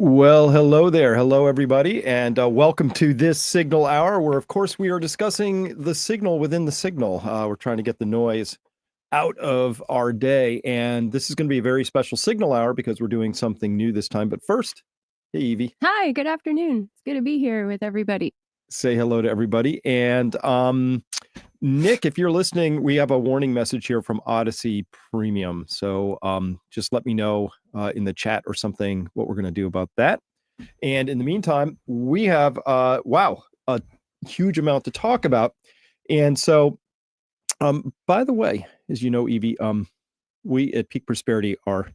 Well, hello there. Hello, everybody, and welcome to this Signal Hour, where, of course, we are discussing the signal within the signal. We're trying to get the noise out of our day, and this is going to be a very special Signal Hour because we're doing something new this time. But first, hey, Evie. Hi, good afternoon. It's good to be here with everybody. Say hello to everybody. And Nick, if you're listening, we have a warning message here from Odyssey Premium. So just let me know in the chat or something what we're going to do about that. And in the meantime, we have, a huge amount to talk about. And so, by the way, as you know, Evie, we at Peak Prosperity, our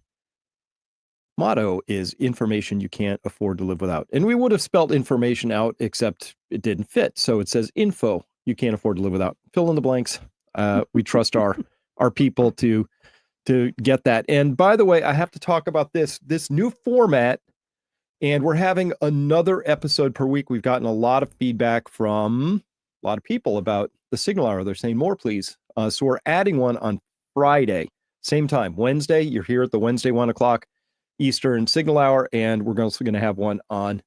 motto is information you can't afford to live without. And we would have spelled information out, except it didn't fit. So it says info you can't afford to live without. Fill in the blanks. We trust our people to get that. And by the way, I have to talk about this new format. And we're having another episode per week. We've gotten a lot of feedback from a lot of people about the Signal Hour. They're saying more, please. So we're adding one on Friday, same time. Wednesday, you're here at the Wednesday 1 o'clock Eastern Signal Hour, and we're also going to have one on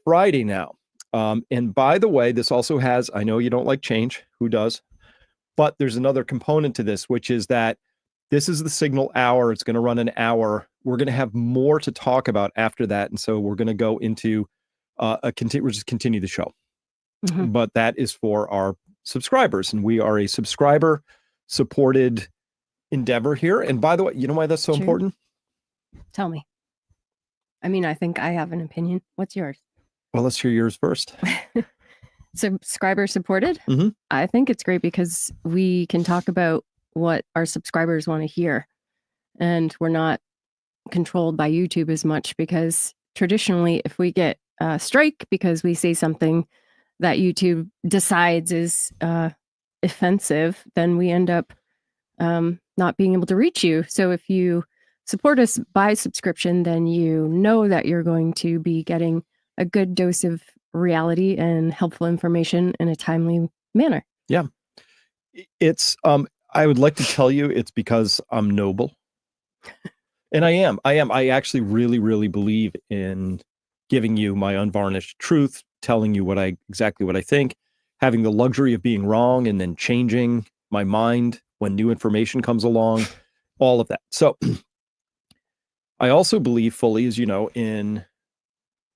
Friday now. And by the way, this also has, I know you don't like change, who does? But there's another component to this, which is that this is the Signal Hour. It's going to run an hour. We're going to have more to talk about after that. And so we're going to go into we'll just continue the show. Mm-hmm. But that is for our subscribers. And we are a subscriber supported endeavor here. And by the way, you know why that's so important? Tell me. I mean, I think I have an opinion. What's yours? Well, let's hear yours first. Subscriber supported? Mm-hmm. I think it's great because we can talk about what our subscribers want to hear. And we're not controlled by YouTube as much, because traditionally, if we get a strike because we say something that YouTube decides is offensive, then we end up not being able to reach you. So if you support us by subscription, then you know that you're going to be getting a good dose of reality and helpful information in a timely manner. Yeah. It's I would like to tell you it's because I'm noble. And I am. I actually really, really believe in giving you my unvarnished truth, telling you exactly what I think, having the luxury of being wrong and then changing my mind when new information comes along, all of that. So I also believe fully, as you know, in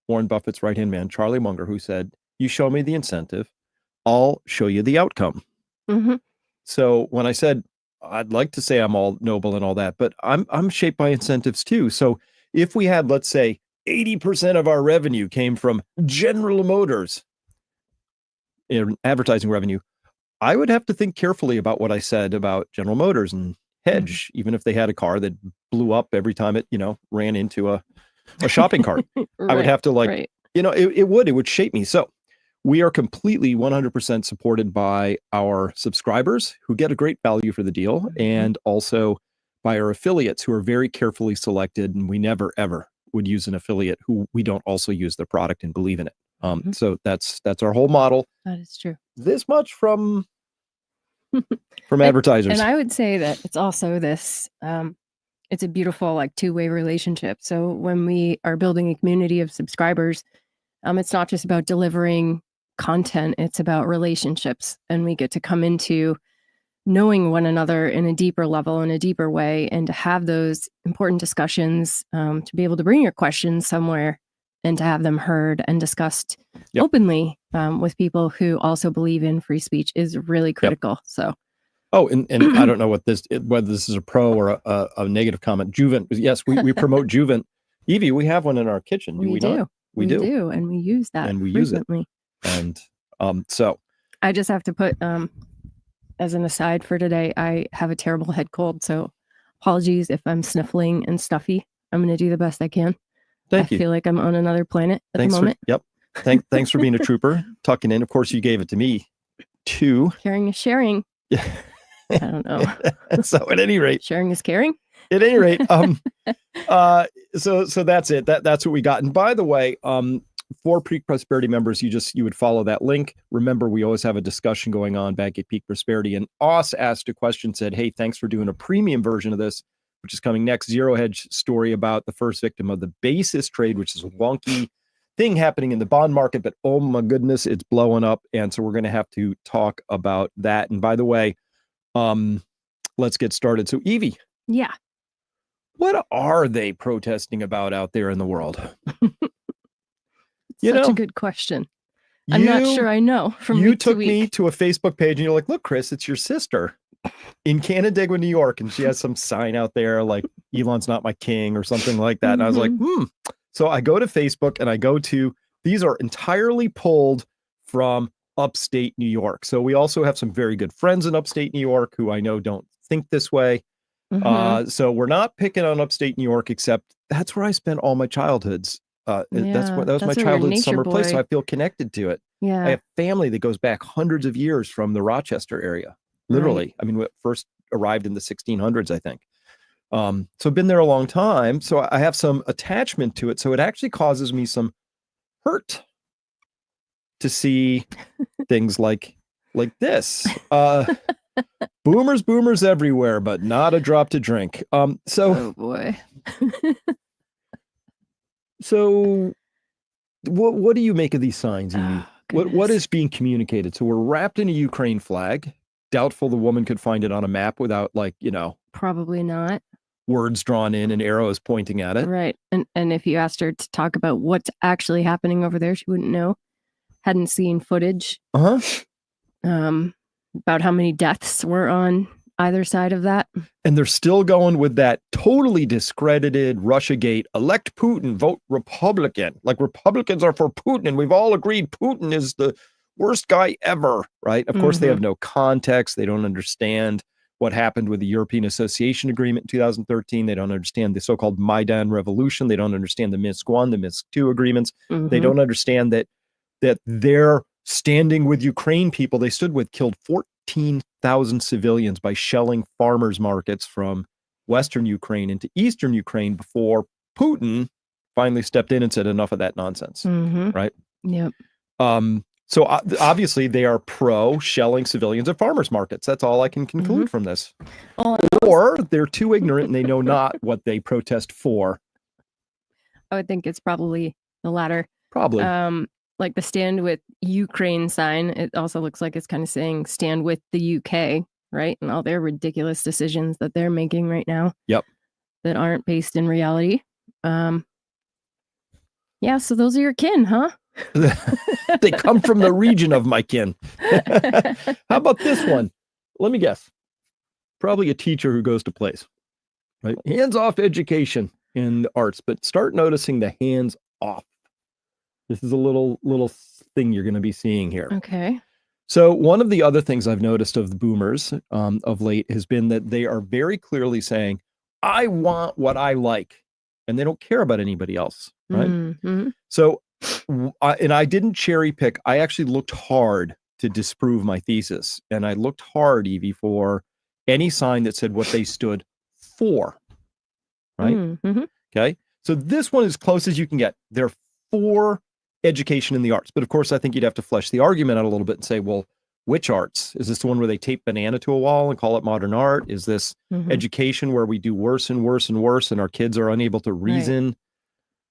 Warren Buffett's right-hand man, Charlie Munger, who said, "You show me the incentive, I'll show you the outcome." Mm-hmm. So when I said, I'd like to say I'm all noble and all that, but I'm shaped by incentives too. So if we had, let's say, 80% of our revenue came from General Motors in advertising revenue, I would have to think carefully about what I said about General Motors and hedge, even if they had a car that blew up every time it, ran into a shopping cart. Right, I would have to it would shape me. So we are completely 100% supported by our subscribers who get a great value for the deal, and also by our affiliates who are very carefully selected, and we never, ever would use an affiliate who we don't also use their product and believe in it. So that's our whole model. That is true. This much from advertisers. And I would say that it's also this, it's a beautiful two-way relationship. So when we are building a community of subscribers, it's not just about delivering content, it's about relationships, and we get to come into knowing one another in a deeper level, in a deeper way, and to have those important discussions, to be able to bring your questions somewhere and to have them heard and discussed openly with people who also believe in free speech is really critical. So and I don't know whether this is a pro or a negative comment. Juvent, yes, we promote Juvent. Evie, we have one in our kitchen. Do we do. Not? We do, and we use that and we frequently. Use it. And so I just have to put as an aside for today, I have a terrible head cold, so apologies if I'm sniffling and stuffy. I'm going to do the best I can. Thank you. I feel like I'm on another planet at the moment. Thanks for being a trooper, tucking in. Of course, you gave it to me too. Caring is sharing. Yeah. I don't know. So at any rate, sharing is caring. At any rate, so that's it. That's what we got. And by the way, for Peak Prosperity members, you would follow that link. Remember, we always have a discussion going on back at Peak Prosperity. And Oz asked a question, said, "Hey, thanks for doing a premium version of this. which is coming next. Zero Hedge story about the first victim of the basis trade, which is a wonky thing happening in the bond market, but oh my goodness, it's blowing up. And so we're going to have to talk about that. And by the way, let's get started. So Evie. Yeah. What are they protesting about out there in the world? Such a good question. I'm not sure I know. You took me to a Facebook page and you're like, look, Chris, it's your sister in Canandaigua, New York. And she has some sign out there like Elon's not my king or something like that. And I was like, So I go to Facebook and I go to, these are entirely pulled from upstate New York. So we also have some very good friends in upstate New York who I know don't think this way. So we're not picking on upstate New York, except that's where I spent all my childhoods. That was my childhood summer place. So I feel connected to it. Yeah. I have family that goes back hundreds of years from the Rochester area. Literally. Right. I mean, we first arrived in the 1600s, I think. So I've been there a long time. So I have some attachment to it. So it actually causes me some hurt to see things like this. Boomers everywhere, but not a drop to drink. Oh boy. So what do you make of these signs? What is being communicated? So we're wrapped in a Ukraine flag. Doubtful the woman could find it on a map without probably not. Words drawn in and arrows pointing at it. Right. And if you asked her to talk about what's actually happening over there, she wouldn't know. Hadn't seen footage. About how many deaths were on either side of that. And they're still going with that totally discredited Russiagate, elect Putin, vote Republican. Like Republicans are for Putin, and we've all agreed Putin is the worst guy ever, right? Of course, they have no context. They don't understand what happened with the European Association Agreement in 2013. They don't understand the so-called Maidan Revolution. They don't understand the Minsk I, the Minsk II agreements. They don't understand that they're standing with Ukraine people they stood with killed 14,000 civilians by shelling farmers markets from Western Ukraine into Eastern Ukraine before Putin finally stepped in and said enough of that nonsense. Right. Yep. So obviously they are pro shelling civilians at farmers markets. That's all I can conclude from this. Or they're too ignorant and they know not what they protest for. I would think it's probably the latter. Probably. Like the stand with Ukraine sign, it also looks like it's kind of saying stand with the UK, right? And all their ridiculous decisions that they're making right now. Yep. That aren't based in reality. Yeah, so those are your kin, huh? They come from the region of my kin. How about this one? Let me guess. Probably a teacher who goes to plays. Right? Hands off education in the arts, but start noticing the hands off. This is a little thing you're going to be seeing here. Okay. So one of the other things I've noticed of the boomers of late has been that they are very clearly saying, I want what I like, and they don't care about anybody else. Right. So, and I didn't cherry pick. I actually looked hard to disprove my thesis. And I looked hard, Evie, for any sign that said what they stood for. Right. Okay. So this one is as close as you can get. They're for education in the arts. But of course, I think you'd have to flesh the argument out a little bit and say, well, which arts? Is this the one where they tape banana to a wall and call it modern art? Is this education where we do worse and worse and worse and our kids are unable to reason? Right.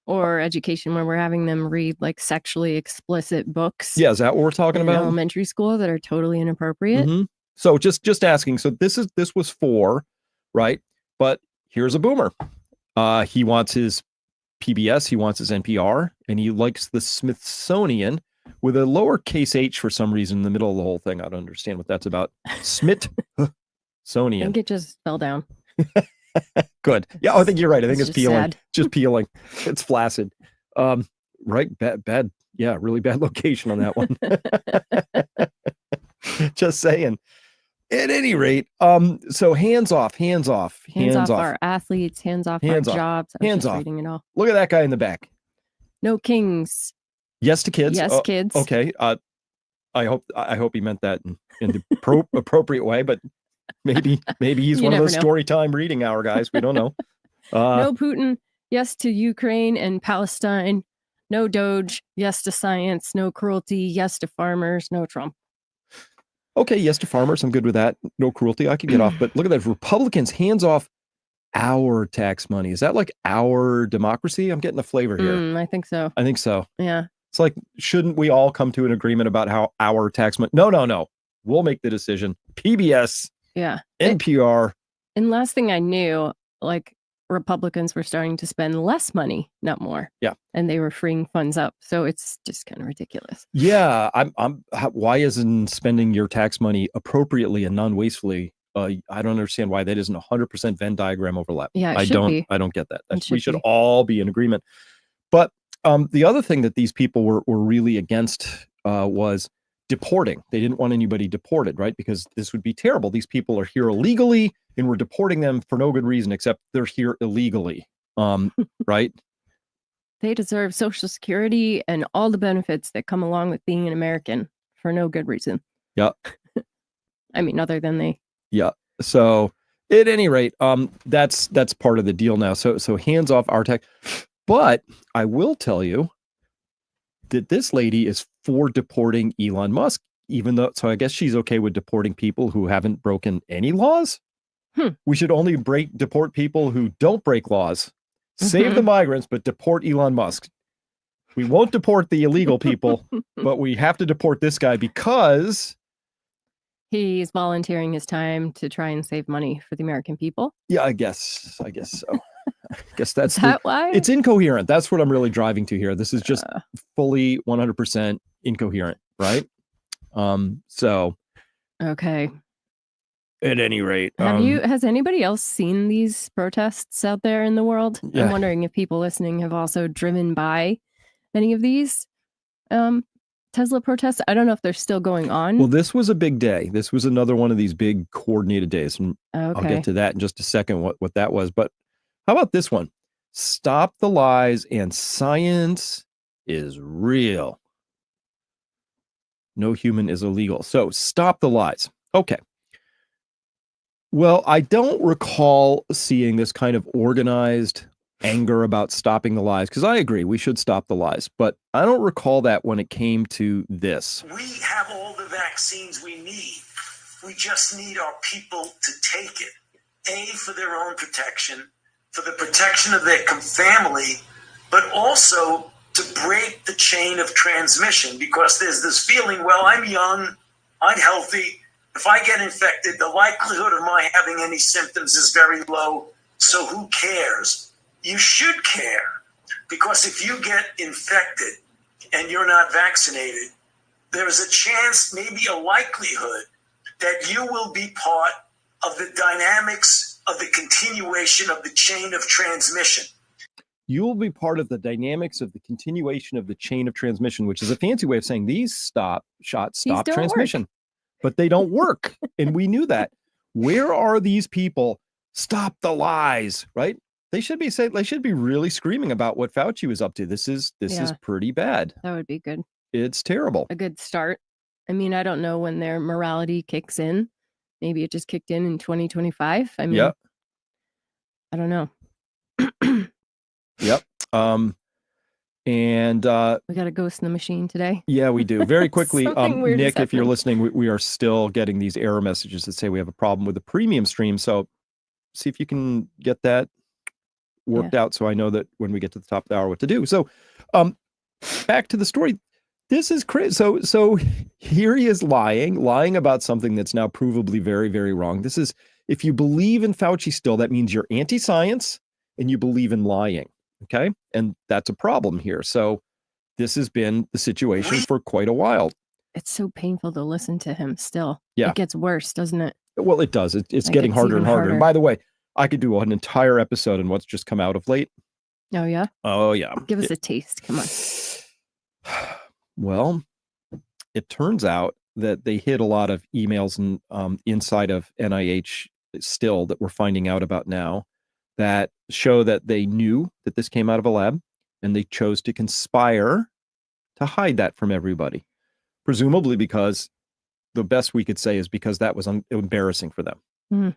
Or education where we're having them read like sexually explicit books. Yeah, is that what we're talking about? Elementary school that are totally inappropriate. So just asking. So this was for, right? But here's a boomer. He wants his PBS, he wants his NPR, and he likes the Smithsonian with a lowercase h for some reason in the middle of the whole thing. I don't understand what that's about. Smithsonian. I think it just fell down. Good. Yeah, I think you're right. I think it's peeling. Sad. Just peeling. It's flaccid. Right. Bad. Yeah, really bad location on that one. Just saying. At any rate, so hands off our athletes, hands off our jobs. Hands off. Reading it all. Look at that guy in the back. No kings. Yes to kids. Yes, kids. Okay. I hope he meant that in the appropriate way, but maybe he's one of those story time reading hour guys. We don't know. No Putin. Yes to Ukraine and Palestine. No Doge. Yes to science. No cruelty. Yes to farmers. No Trump. Okay, yes to farmers. I'm good with that. No cruelty. I can get off. But look at that. Republicans, hands off Our tax money. Is that like our democracy? I'm getting a flavor here. I think so. I think so. Yeah. It's like, shouldn't we all come to an agreement about how our tax money? No. We'll make the decision. PBS, Yeah. NPR. And last thing I knew, like Republicans were starting to spend less money, not more. Yeah. And they were freeing funds up. So it's just kind of ridiculous. Yeah. Why isn't spending your tax money appropriately and non-wastefully? I don't understand why that isn't 100% Venn diagram overlap. Yeah, I don't get that. We should all be in agreement. But the other thing that these people were really against was deporting. They didn't want anybody deported, right? Because this would be terrible. These people are here illegally, and we're deporting them for no good reason except they're here illegally, right? They deserve Social Security and all the benefits that come along with being an American for no good reason. Yeah. I mean, other than they. Yeah. So at any rate, that's part of the deal now. So hands off our tax. But I will tell you that this lady is for deporting Elon Musk, even though, so I guess she's okay with deporting people who haven't broken any laws. We should only deport people who don't break laws. Save the migrants, but deport Elon Musk. We won't deport the illegal people, but we have to deport this guy because he's volunteering his time to try and save money for the American people. Yeah, I guess so. I guess that's why? It's incoherent. That's what I'm really driving to here. This is just fully 100% incoherent, right? So okay. At any rate, has anybody else seen these protests out there in the world? Yeah. I'm wondering if people listening have also driven by any of these Tesla protests. I don't know if they're still going on. Well, this was a big day. This was another one of these big coordinated days. And I'll get to that in just a second, what that was. But how about this one? Stop the lies and science is real. No human is illegal. So stop the lies. Okay. Well, I don't recall seeing this kind of organized anger about stopping the lies, because I agree we should stop the lies, but I don't recall that when it came to this. We have all the vaccines we need. We just need our people to take it. A, for their own protection, for the protection of their family, but also to break the chain of transmission, because there's this feeling, well, I'm young, I'm healthy. If I get infected, the likelihood of my having any symptoms is very low, so who cares? You should care, because if you get infected and you're not vaccinated, there's a chance, maybe a likelihood, that you will be part of the dynamics of the continuation of the chain of transmission. You will be part of the dynamics of the continuation of the chain of transmission, which is a fancy way of saying these shots stop transmission. Work. But they don't work. And we knew that. Where are these people? Stop the lies, right? They should be saying, they should be really screaming about what Fauci was up to. This is pretty bad. That would be good. It's terrible. A good start. I mean, I don't know when their morality kicks in. Maybe it just kicked in 2025. I mean, yep. I don't know. Yep. And we got a ghost in the machine today. Yeah, we do. Very quickly, Nick, if you're listening, we are still getting these error messages that say we have a problem with the premium stream. So see if you can get that worked out, so I know that when we get to the top of the hour what to do. So back to the story. This is crazy. So here he is lying about something that's now provably very, very wrong. This is, if you believe in Fauci still, that means you're anti-science and you believe in lying. Okay. And that's a problem here. So this has been the situation for quite a while. It's so painful to listen to him still. Yeah. It gets worse, doesn't it? Well, it does. It's getting harder and harder. And by the way, I could do an entire episode on what's just come out of late. Oh, yeah? Oh, yeah. Give us a taste. Come on. Well, it turns out that they hid a lot of emails and inside of NIH still that we're finding out about now, that show that they knew that this came out of a lab and they chose to conspire to hide that from everybody, presumably because the best we could say is because that was embarrassing for them. Mm.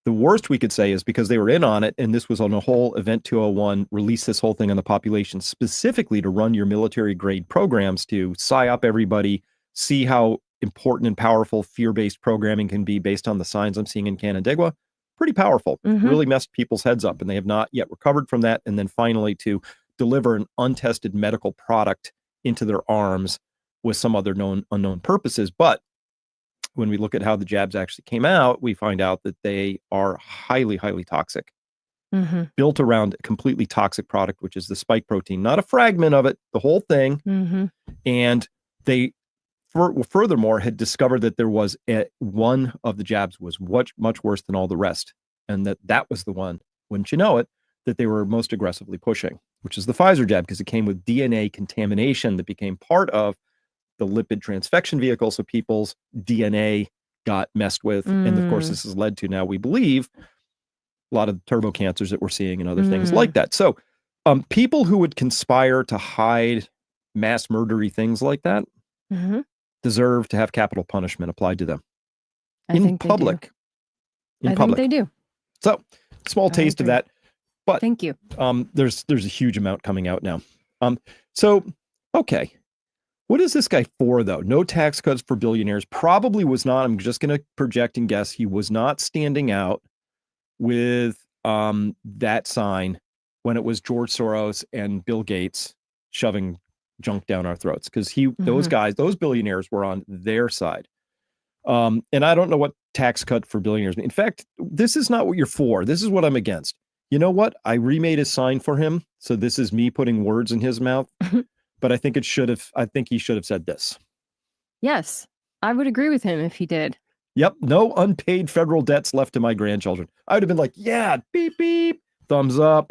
The worst we could say is because they were in on it, and this was on a whole Event 201, release this whole thing on the population specifically to run your military grade programs to psyop everybody, see how important and powerful fear-based programming can be based on the signs I'm seeing in Canandaigua. pretty powerful, Mhm. really messed people's heads up, and they have not yet recovered from that. And then finally to deliver an untested medical product into their arms with some other unknown purposes. But when we look at how the jabs actually came out, we find out that they are highly, highly toxic, Mhm. built around a completely toxic product, which is the spike protein, not a fragment of it, the whole thing. Mhm. And they furthermore had discovered that there was one of the jabs was much worse than all the rest, and that was the one, wouldn't you know it, that they were most aggressively pushing, which is the Pfizer jab, because it came with DNA contamination that became part of the lipid transfection vehicle, so people's DNA got messed with. And of course, this has led to, now we believe, a lot of turbo cancers that we're seeing and other things like that. So people who would conspire to hide mass murdery things like that Mhm. deserve to have capital punishment applied to them I in think public. they do. I think they do. So small taste of agree. that, but Thank you. there's a huge amount coming out now. So okay, what is this guy for though? No tax cuts for billionaires. Probably was not. I'm just going to project and guess he was not standing out with that sign when it was George Soros and Bill Gates shoving junk down our throats, because those guys, those billionaires were on their side. And I don't know what tax cut for billionaires mean. In fact, this is not what you're for. This is what I'm against. You know what? I remade his sign for him, so this is me putting words in his mouth. But I think he should have said this. Yes, I would agree with him if he did. Yep, no unpaid federal debts left to my grandchildren. I would have been like, yeah, beep, beep, thumbs up.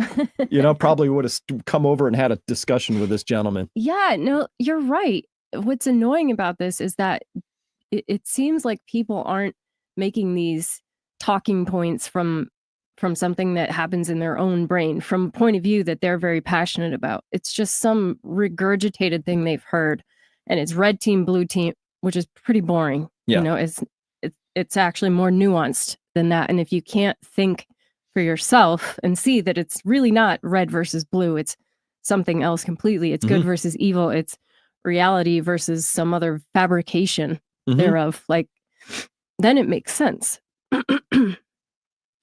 Probably would have come over and had a discussion with this gentleman. Yeah, no, you're right. What's annoying about this is that it seems like people aren't making these talking points from something that happens in their own brain, from a point of view that they're very passionate about. It's just some regurgitated thing they've heard, and it's red team, blue team, which is pretty boring. Yeah. It's actually more nuanced than that. And if you can't think for yourself and see that it's really not red versus blue, it's something else completely. It's good versus evil. It's reality versus some other fabrication thereof. Like, then it makes sense.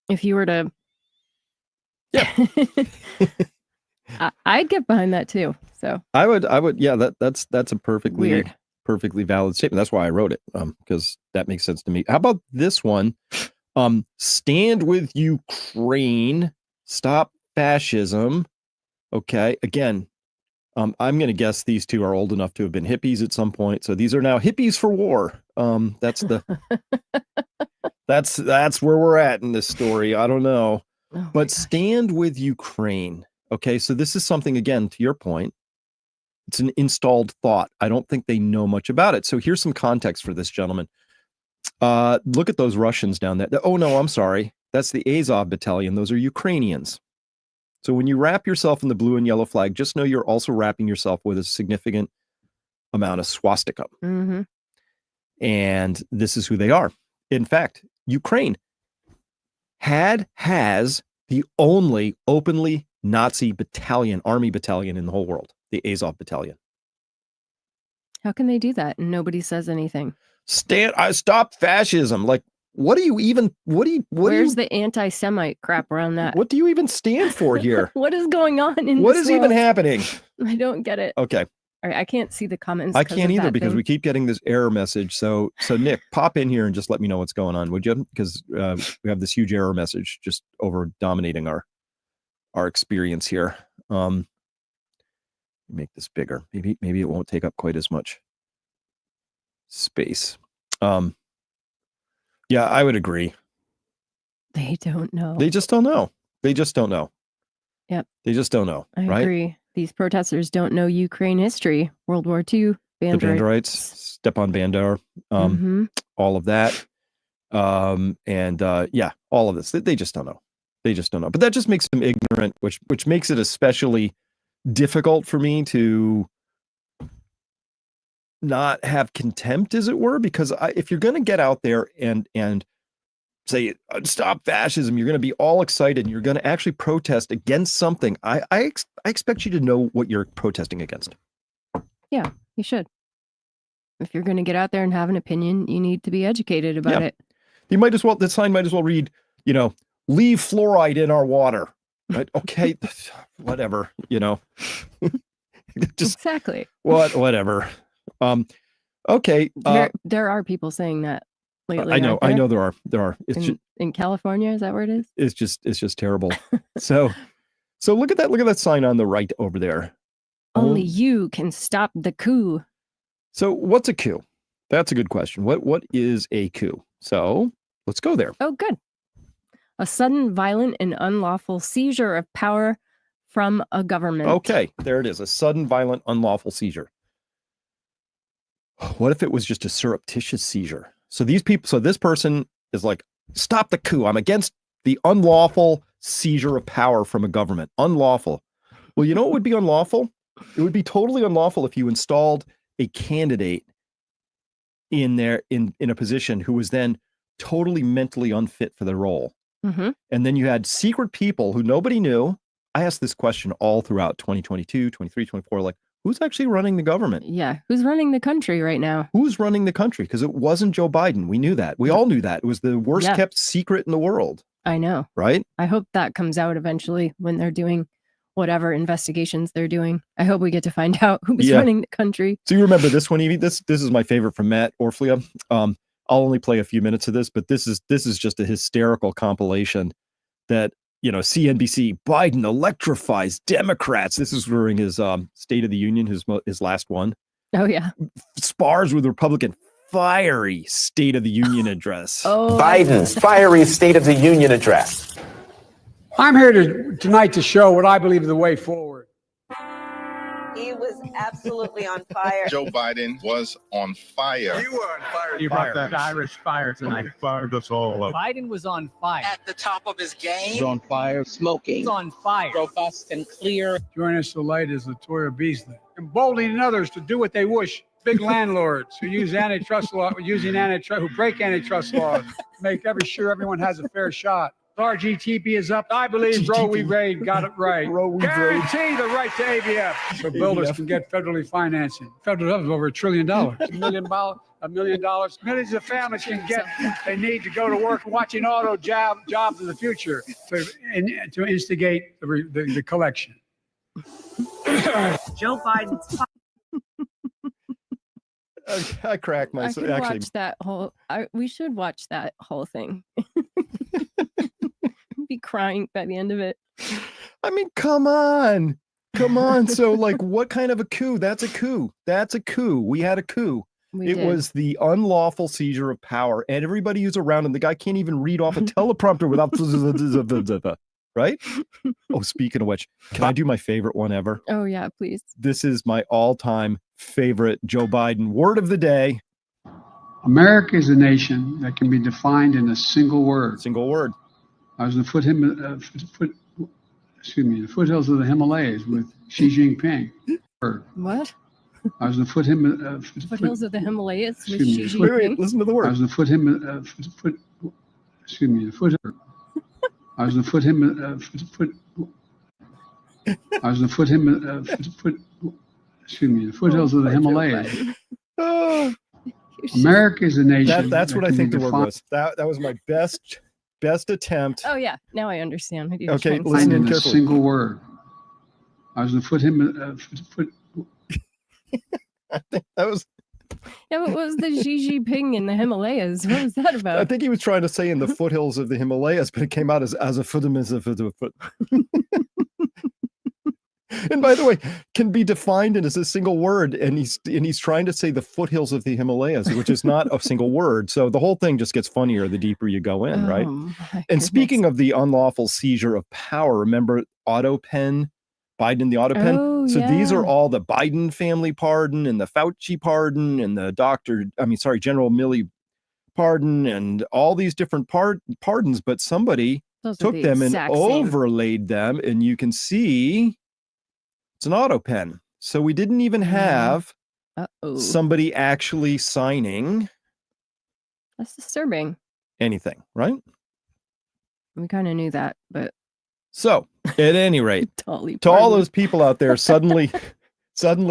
If you were to, I'd get behind that too. So I would, yeah. That's a perfectly weird, perfectly valid statement. That's why I wrote it, because that makes sense to me. How about this one? Stand with Ukraine, stop fascism. Okay, again, I'm going to guess these two are old enough to have been hippies at some point, so these are now hippies for war. That's that's where we're at in this story. I don't know, but stand with Ukraine. Okay, so this is something, again, to your point, it's an installed thought. I don't think they know much about it. So here's some context for this gentleman. Look at those Russians down there. Oh, no, I'm sorry. That's the Azov battalion. Those are Ukrainians. So when you wrap yourself in the blue and yellow flag, just know you're also wrapping yourself with a significant amount of swastika. And this is who they are. In fact, Ukraine has the only openly Nazi battalion, army battalion in the whole world, the Azov battalion. How can they do that and nobody says anything? Stop fascism. Like, where's the anti-Semite crap around that? What do you even stand for here? What is going on in what this is world? even happening? I don't get it. Okay. All right, I can't see the comments. I can't either, because we keep getting this error message. So Nick, pop in here and just let me know what's going on, would you? Because we have this huge error message just over dominating our experience here. Make this bigger. Maybe it won't take up quite as much space. Yeah, I would agree. They don't know. They just don't know. They just don't know. Yep. They just don't know. I right? agree. These protesters don't know Ukraine history, World War II, the Banderites, Stepan Bandar, all of that. Yeah, all of this. They just don't know. They just don't know. But that just makes them ignorant, which makes it especially difficult for me to not have contempt, as it were, because if you're going to get out there and say stop fascism, you're going to be all excited and you're going to actually protest against something. I expect you to know what you're protesting against. Yeah, you should. If you're going to get out there and have an opinion, you need to be educated about it. You might as well, the sign might as well read, leave fluoride in our water. Right? Okay, whatever, just Exactly. whatever. Okay. There are people saying that lately. I know there are. It's in California, is that where it is? It's just terrible. So look at that sign on the right over there. Only you can stop the coup. So what's a coup? That's a good question. What is a coup? So let's go there. Oh, good. A sudden, violent, and unlawful seizure of power from a government. Okay, there it is. A sudden, violent, unlawful seizure. What if it was just a surreptitious seizure? So this person is like, stop the coup. I'm against the unlawful seizure of power from a government. Unlawful. Well, you know what would be unlawful? It would be totally unlawful if you installed a candidate in there in a position who was then totally mentally unfit for the role. Mm-hmm. And then you had secret people who nobody knew. I asked this question all throughout 2022, 23, 24, like, who's actually running the government? Yeah. Who's running the country right now? Who's running the country? Because it wasn't Joe Biden. We knew that. We all knew that. It was the worst kept secret in the world. I know. Right? I hope that comes out eventually when they're doing whatever investigations they're doing. I hope we get to find out who's running the country. So you remember this one, Evie? This is my favorite from Matt Orflia. I'll only play a few minutes of this, but this is just a hysterical compilation that, CNBC, Biden electrifies Democrats. This is during his State of the Union, his last one. Oh, yeah. Spars with Republican fiery State of the Union address. Biden's fiery State of the Union address. I'm here tonight to show what I believe is the way forward. He was absolutely on fire. Joe Biden was on fire. You were on fire. You brought that Irish fire tonight. Fired us all up. Biden was on fire. At the top of his game. He's on fire. Smoking. He's on fire. Robust and clear. Joining us tonight is Latoya Beasley. Emboldening others to do what they wish. Big landlords who use antitrust law, who break antitrust laws, make sure everyone has a fair shot. Our GTP is up. I believe Roe v. Wade got it right. Guarantee the right to ABF so builders can get federally financing. Federal level is over $1 trillion. $1 million. Millions of families can get. They need to go to work watching auto jobs in the future to instigate the collection. Joe Biden's. I cracked myself. I could watch that whole. We should watch that whole thing. Be crying by the end of it. I mean, come on. So, like, what kind of a coup? That's a coup. We had a coup. It was the unlawful seizure of power, and everybody who's around him. The guy can't even read off a teleprompter without. Right? Oh, speaking of which, can I do my favorite one ever? Oh yeah, please. This is my all-time favorite Joe Biden word of the day. America is a nation that can be defined in a single word. Single word. I was in the foothills of the Himalayas with Xi Jinping. What? I was in the foothills of the Himalayas with Xi Jinping. Wait, listen to the word. I was in the foothills of the Himalayas. America is a nation. That's what I think the word was. That was my best attempt. Oh yeah, now I understand. Okay, listen in carefully. A single word. I was in the I think that was. Yeah, but what was the Xi Jinping in the Himalayas? What was that about? I think he was trying to say in the foothills of the Himalayas, but it came out as a foot. And by the way, can be defined as a single word, and he's trying to say the foothills of the Himalayas, which is not a single word. So the whole thing just gets funnier the deeper you go in, right? And speaking of the unlawful seizure of power, remember AutoPen, Biden the AutoPen? Oh, so these are all the Biden family pardon and the Fauci pardon and the General Milley pardon and all these different pardons, but somebody took them and overlaid them, and you can see it's an AutoPen. So we didn't even have somebody actually signing. That's disturbing. Anything, right? We kind of knew that, but. So, at any rate, to all those people out there suddenly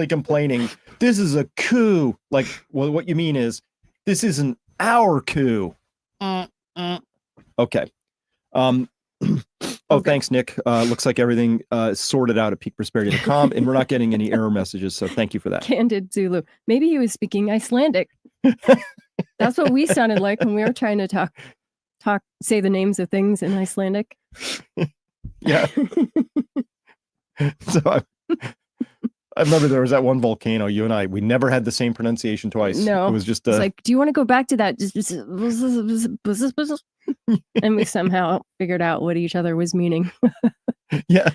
complaining, this is a coup. Like, well, what you mean is, this isn't our coup. Okay. Okay. Thanks, Nick. Looks like everything is sorted out at peakprosperity.com, and we're not getting any error messages. So thank you for that. Candid Zulu. Maybe he was speaking Icelandic. That's what we sounded like when we were trying to say the names of things in Icelandic. Yeah. So I remember there was that one volcano, you and we never had the same pronunciation twice. No. It was just it's like, do you want to go back to that? And we somehow figured out what each other was meaning. Yeah.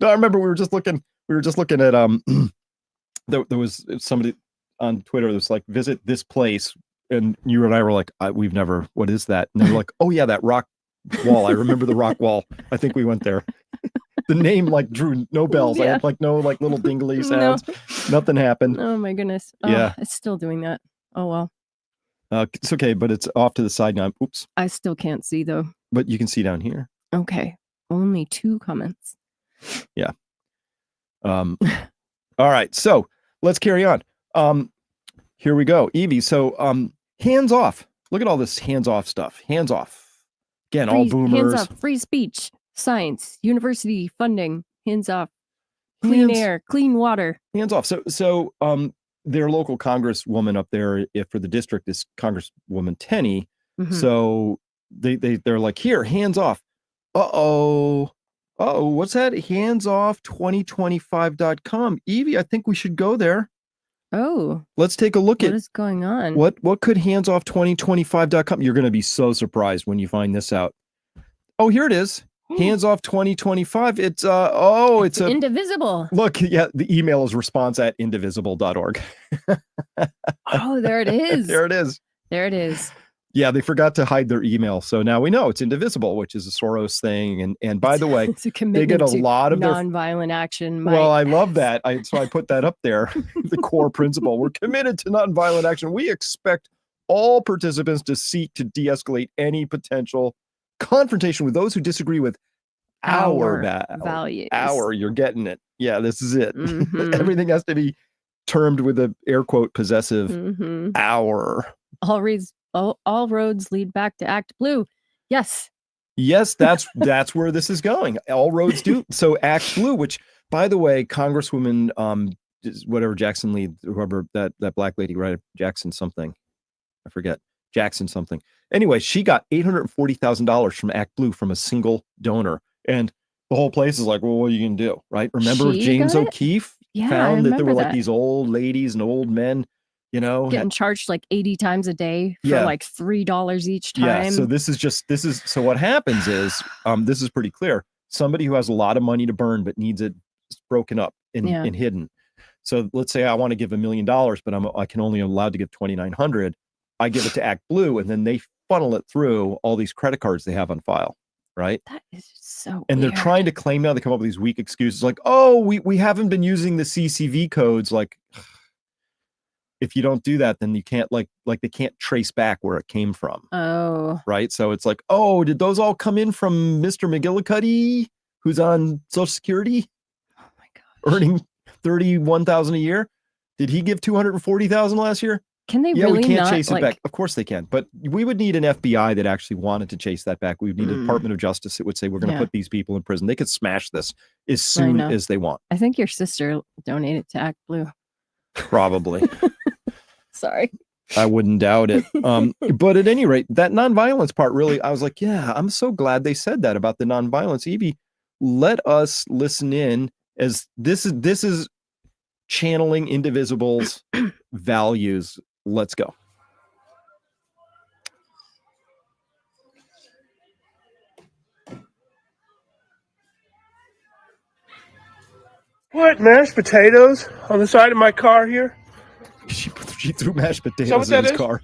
No, I remember we were just looking at there was somebody on Twitter that was like, visit this place, and you and I were like, we've never, what is that? And they were like, oh yeah, that rock wall. I remember the rock wall. I think we went there. The name like drew no bells. I had like no like little dingly sounds. No. Nothing happened. Oh my goodness. Yeah. It's still doing that. Oh well. It's okay, but it's off to the side now. Oops. I still can't see though. But you can see down here. Okay. Only 2 comments. Yeah. All right. So let's carry on. Here we go. Evie. So hands off. Look at all this hands off stuff. Hands off. Again, all boomers. Hands off. Free speech. Science. University funding. Hands off. Clean air. Clean water. Hands off. So their local congresswoman up there for the district is Congresswoman Tenney. Mm-hmm. So they're like, here, hands off. What's that? Handsoff2025.com. Evie, I think we should go there. Oh. Let's take a look at what is going on. What could handsoff2025.com? You're going to be so surprised when you find this out. Oh, here it is. Handsoff2025. It's it's indivisible. Look, yeah, the email is response@indivisible.org. Oh, there it is. There it is. There it is. Yeah, they forgot to hide their email. So now we know it's indivisible, which is a Soros thing. And by the way, they get a lot of nonviolent action. Well, I love that. So I put that up there. The core principle. We're committed to nonviolent action. We expect all participants to seek to de-escalate any potential confrontation with those who disagree with our values. You're getting it. Yeah, this is it. Mm-hmm. Everything has to be termed with a air quote possessive our. All roads lead back to Act Blue. Yes. Yes, that's where this is going. All roads do. So Act Blue, which, by the way, Congresswoman whatever Jackson Lee, whoever that black lady, right? Jackson something. I forget. Jackson something. Anyway, she got $840,000 from Act Blue from a single donor. And the whole place is like, well, what are you going to do? Right? Remember James O'Keefe found that there were like these old ladies and old men, getting charged like 80 times a day for like $3 each time. Yeah. So so what happens is, this is pretty clear. Somebody who has a lot of money to burn, but needs it broken up and hidden. So let's say I want to give $1 million, but I can only allowed to give 2,900. I give it to Act Blue, and then they funnel it through all these credit cards they have on file. Right. That is so and weird. They're trying to claim now, they come up with these weak excuses like, oh, we haven't been using the CCV codes. Like, if you don't do that, then you can't like they can't trace back where it came from. Oh. Right. So it's like, oh, did those all come in from Mr. McGillicuddy, who's on Social Security? Oh my gosh. Earning $31,000 a year? Did he give $240,000 last year? Can they really we can't not, chase it back. Of course they can. But we would need an FBI that actually wanted to chase that back. We would need a Department of Justice that would say, we're going to put these people in prison. They could smash this as soon as they want. I think your sister donated to Act Blue. Probably. Sorry. I wouldn't doubt it. But at any rate, that nonviolence part really, I was like, yeah, I'm so glad they said that about the nonviolence. Evie, let us listen in, as this is channeling Indivisible's values. Let's go. What, mashed potatoes on the side of my car here? She threw mashed potatoes in his car.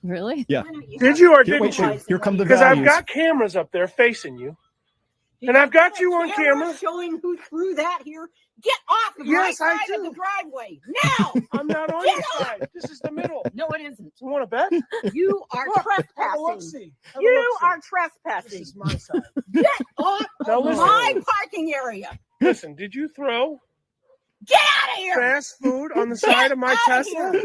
Really? Yeah. Did you or didn't you? Here come the Because values. I've got cameras up there facing you. And I've got you on camera. Showing who threw that here. Get off of my side of the driveway now! I'm not on your side. This is the middle. No, it isn't. You want to bet? You are trespassing. Have a You look-see. are trespassing. This is my side. Get off Now of listen. my parking area. Listen, did you throw Get out of here! fast food on the side of my Get out of Tesla? here.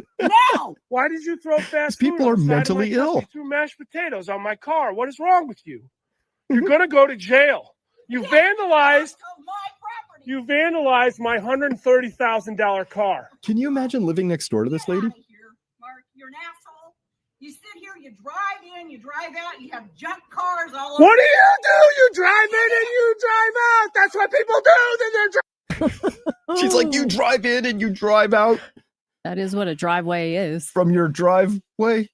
Now! Why did you throw fast These people food are on the side mentally of my Tesla? ill. You threw mashed potatoes on my car. What is wrong with you? You're going to go to jail. You vandalized. Of my property. You vandalized my $130,000 car. Can you imagine living next door to this lady? Get outta here, Mark, you're an asshole. You sit here, you drive in, you drive out, you have junk cars all over. What do? You drive in and you drive out. That's what people do. Then they're She's like, you drive in and you drive out That is what a driveway is. from your driveway.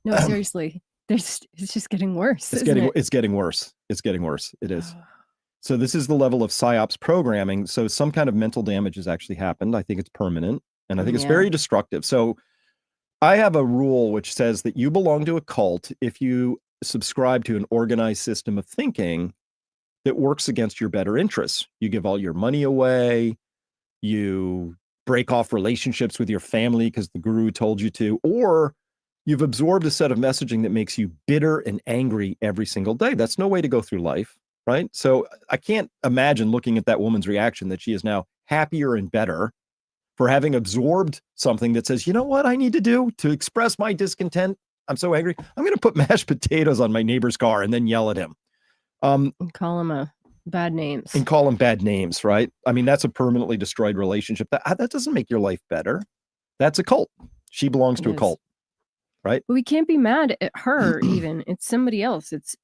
No, seriously. It's just getting worse. It's isn't getting it? it's getting worse. It's getting worse. It is. So this is the level of psyops programming. So some kind of mental damage has actually happened. I think it's permanent, and I think it's very destructive. So I have a rule which says that you belong to a cult if you subscribe to an organized system of thinking that works against your better interests. You give all your money away, you break off relationships with your family because the guru told you to, or you've absorbed a set of messaging that makes you bitter and angry every single day. That's no way to go through life, right? So I can't imagine looking at that woman's reaction that she is now happier and better for having absorbed something that says, you know what I need to do to express my discontent? I'm so angry. I'm going to put mashed potatoes on my neighbor's car and then yell at him. And call him bad names. And call him bad names, right? I mean, that's a permanently destroyed relationship. That doesn't make your life better. That's a cult. She belongs to a cult, right? But we can't be mad at her even. It's somebody else. It's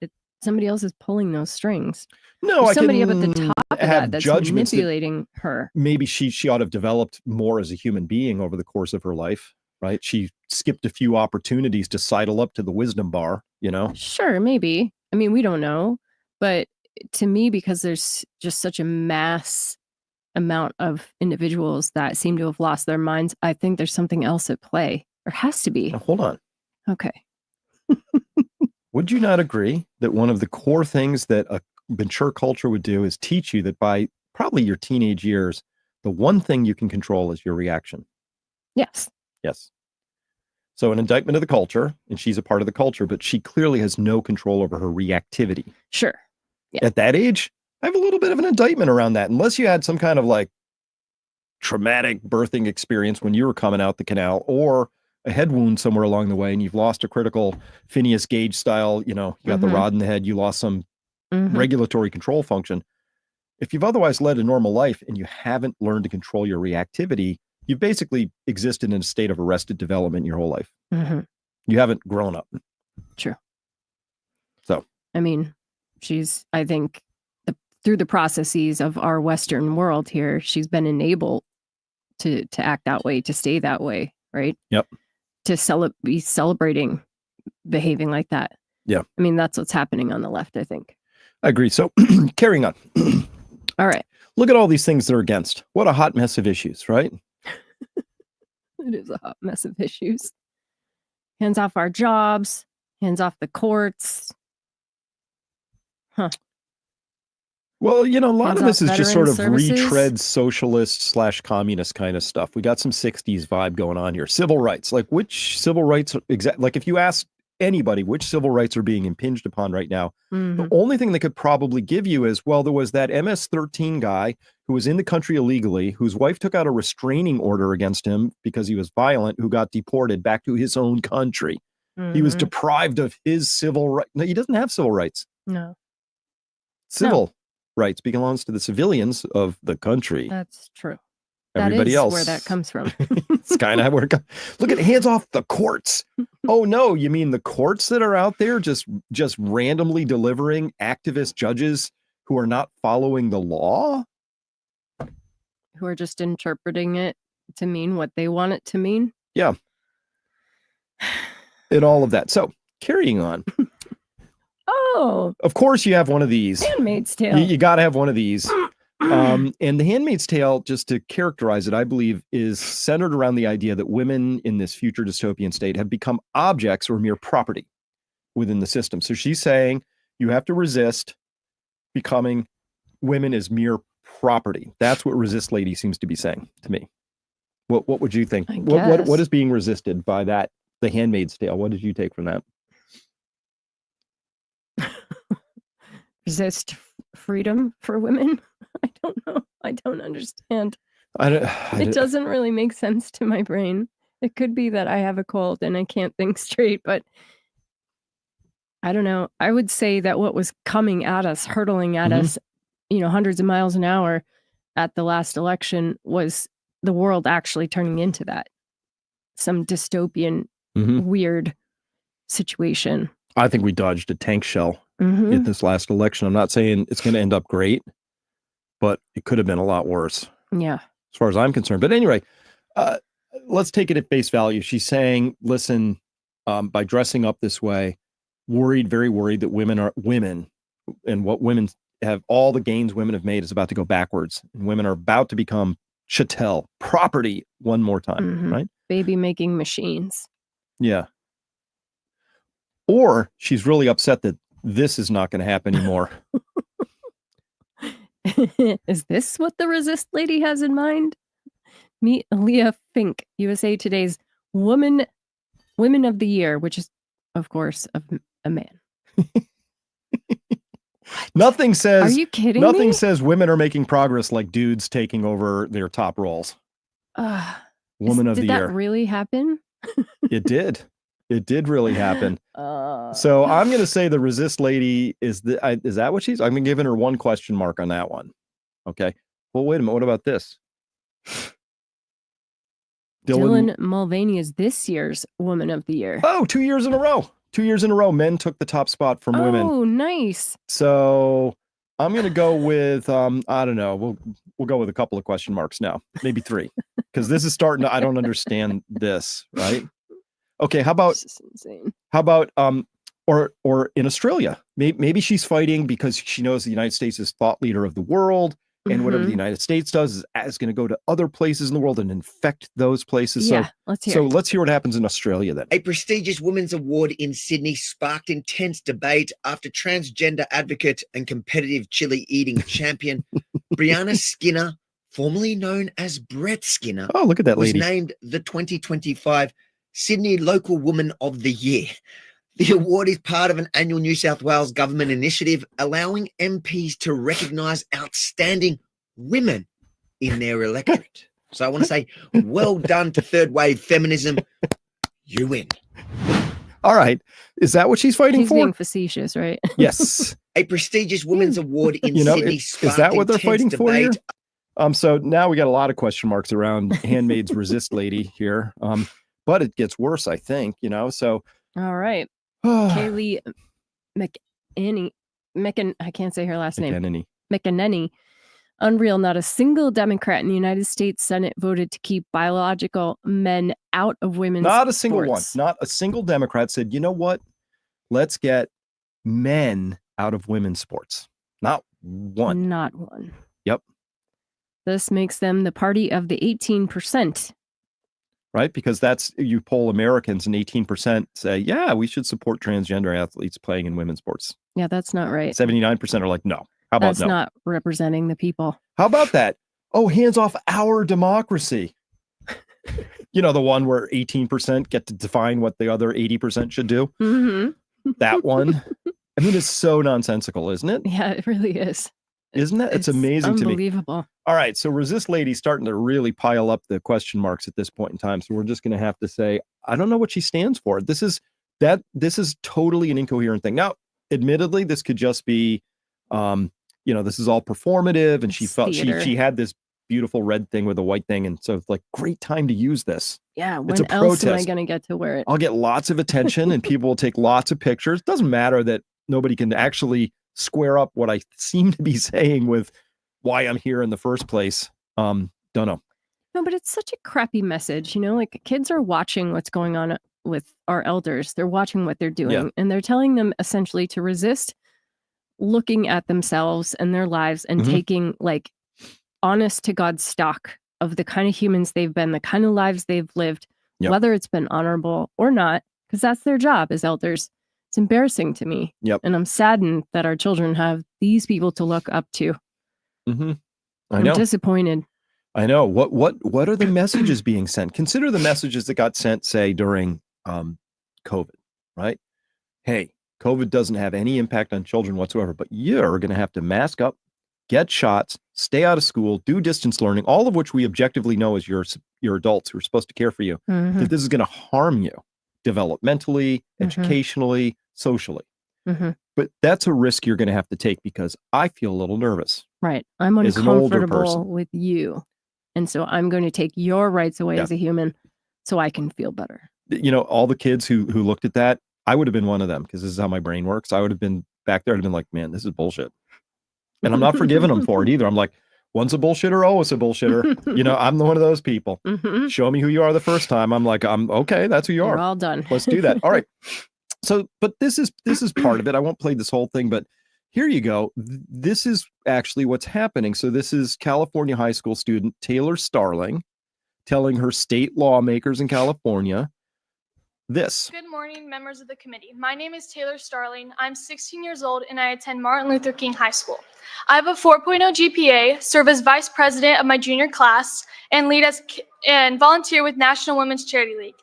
somebody else is pulling those strings. No, There's I somebody can up at the top of have that that's judgments that manipulating her. maybe she ought to have developed more as a human being over the course of her life, right? She skipped a few opportunities to sidle up to the wisdom bar, you know? Sure, maybe. I mean, we don't know. But to me, because there's just such a mass amount of individuals that seem to have lost their minds, I think there's something else at play. There has to be. Now, hold on. Okay. Would you not agree that one of the core things that a mature culture would do is teach you that by probably your teenage years, the one thing you can control is your reaction? Yes. Yes. So an indictment of the culture, and she's a part of the culture, but she clearly has no control over her reactivity. Sure. Yeah. At that age, I have a little bit of an indictment around that. Unless you had some kind of like traumatic birthing experience when you were coming out the canal, or a head wound somewhere along the way, and you've lost a critical Phineas Gage style, you know, you got the rod in the head, you lost some regulatory control function. If you've otherwise led a normal life and you haven't learned to control your reactivity, you've basically existed in a state of arrested development your whole life. You haven't grown up. True. So, I mean, I think through the processes of our Western world here, she's been enabled to act that way, to stay that way, right? Yep. To be celebrating behaving like that. Yeah. I mean, that's what's happening on the left, I think. I agree. So carrying on. All right. Look at all these things they're against. What a hot mess of issues, right? It is a hot mess of issues. Hands off our jobs, hands off the courts. Huh. Well, you know, a lot Hands of this off is just sort of veteran services. retread socialist / communist kind of stuff. We got some 60s vibe going on here. Civil rights, like which civil rights, like if you ask anybody which civil rights are being impinged upon right now, the only thing they could probably give you is, well, there was that MS-13 guy who was in the country illegally, whose wife took out a restraining order against him because he was violent, who got deported back to his own country. He was deprived of his civil rights. No, he doesn't have civil rights. No. Civil rights belongs to the civilians of the country. That's true. Everybody else, where that comes from. It's kind of where it comes. Look at hands off the courts. Oh no, you mean the courts that are out there just randomly delivering activist judges who are not following the law? Who are just interpreting it to mean what they want it to mean? Yeah. And all of that. So carrying on. Oh. Of course you have one of these. Handmaid's Tale. You got to have one of these. And the Handmaid's Tale, just to characterize it, I believe, is centered around the idea that women in this future dystopian state have become objects or mere property within the system. So she's saying you have to resist becoming women as mere property. That's what Resist Lady seems to be saying to me. What would you think? What is being resisted by that? The Handmaid's Tale. What did you take from that? Resist freedom for women? I don't know. I don't understand. It doesn't really make sense to my brain. It could be that I have a cold and I can't think straight, but I don't know. I would say that what was coming at us, hurtling at Mhm. us, hundreds of miles an hour at the last election was the world actually turning into that. Some dystopian, Mhm. weird situation. I think we dodged a tank shell Mhm. in this last election. I'm not saying it's going to end up great, but it could have been a lot worse Yeah. as far as I'm concerned. But anyway, let's take it at face value. She's saying, listen, by dressing up this way, very worried that women and what women have, all the gains women have made is about to go backwards. And women are about to become chattel property one more time, Mhm. right? Baby making machines. Yeah. Or she's really upset that this is not going to happen anymore. Is this what the resist lady has in mind? Meet Leah Fink, USA Today's Women of the Year, which is, of course, a man. Nothing Are says you kidding nothing me? says women are making progress like dudes taking over their top roles. Woman of the Did that Year. really happen? It did. It did really happen. So I'm going to say the resist lady is that what she's? I'm giving her one question mark on that one. Okay. Well, wait a minute. What about this? Dylan Mulvaney is this year's Woman of the Year. Oh, 2 years in a row. 2 years in a row, men took the top spot from women. Oh, nice. So I'm going to go with, I don't know. We'll go with a couple of question marks now, maybe 3, because this is starting to, I don't understand this, right? Okay. How about, This is insane. or in Australia, maybe she's fighting because she knows the United States is thought leader of the world, and whatever the United States does is going to go to other places in the world and infect those places. Yeah, So let's hear. So let's hear what happens in Australia then. A prestigious women's award in Sydney sparked intense debate after transgender advocate and competitive chili eating champion Brianna Skinner, formerly known as Brett Skinner, Oh, look at that was lady. named the 2025 Sydney Local Woman of the Year. The award is part of an annual New South Wales government initiative allowing MPs to recognise outstanding women in their electorate. So I want to say, well done to third wave feminism. You win. All right. Is that what she's fighting He's for? being facetious, right? Yes. A prestigious women's award in Sydney is that what they're fighting for here? So now we got a lot of question marks around Handmaid's resist lady here. But it gets worse, I think, so. All right. Kaylee McEnany, I can't say her last name. McEnany. Unreal. Not a single Democrat in the United States Senate voted to keep biological men out of women's Not a single sports. one. Not a single Democrat said, you know what? Let's get men out of women's sports. Not one. Not one. Yep. This makes them the party of the 18%. Right? Because you poll Americans and 18% say, yeah, we should support transgender athletes playing in women's sports. Yeah, that's not right. 79% are like, no. How about that's no? Not representing the people. How about that? Oh, hands off our democracy. The one where 18% get to define what the other 80% should do. Mm-hmm. That one. I mean, it's so nonsensical, isn't it? Yeah, it really is. Isn't it? It's amazing to me. Unbelievable. All right. So resist lady's starting to really pile up the question marks at this point in time. So we're just going to have to say, I don't know what she stands for. This is totally an incoherent thing. Now, admittedly, this could just be, this is all performative. And she felt she had this beautiful red thing with a white thing. And so it's like, great time to use this. Yeah. It's when a else protest. am I going to get to wear it? I'll get lots of attention and people will take lots of pictures. It doesn't matter that nobody can actually square up what I seem to be saying with why I'm here in the first place. Don't know. No, but it's such a crappy message. Like kids are watching what's going on with our elders. They're watching what they're doing and they're telling them essentially to resist looking at themselves and their lives and taking like honest to God stock of the kind of humans they've been, the kind of lives they've lived, whether it's been honorable or not, because that's their job as elders. It's embarrassing to me. And I'm saddened that our children have these people to look up to. I'm disappointed. I know. What are the messages being sent? Consider the messages that got sent, say, during COVID, right? Hey, COVID doesn't have any impact on children whatsoever, but you're going to have to mask up, get shots, stay out of school, do distance learning, all of which we objectively know as your adults who are supposed to care for you, that this is going to harm you developmentally, educationally, socially. Mhm. But that's a risk you're going to have to take because I feel a little nervous. Right. I'm As an older uncomfortable person. with you. And so I'm going to take your rights away Yeah. as a human so I can feel better. You know, all the kids who looked at that, I would have been one of them because this is how my brain works. I would have been back there and been like, man, this is bullshit. And I'm not forgiving them for it either. I'm like, once a bullshitter, always a bullshitter. You know, I'm one of those people. Mhm. Show me who you are the first time. I'm like, I'm okay. That's who you You're are. all done. Let's do that. All right. So, but this is part of it. I won't play this whole thing, but here you go. This is actually what's happening. So this is California high school student Taylor Starling telling her state lawmakers in California this. Good morning, members of the committee. My name is Taylor Starling. I'm 16 years old and I attend Martin Luther King High School. I have a 4.0 GPA, serve as vice president of my junior class, and volunteer with National Women's Charity League,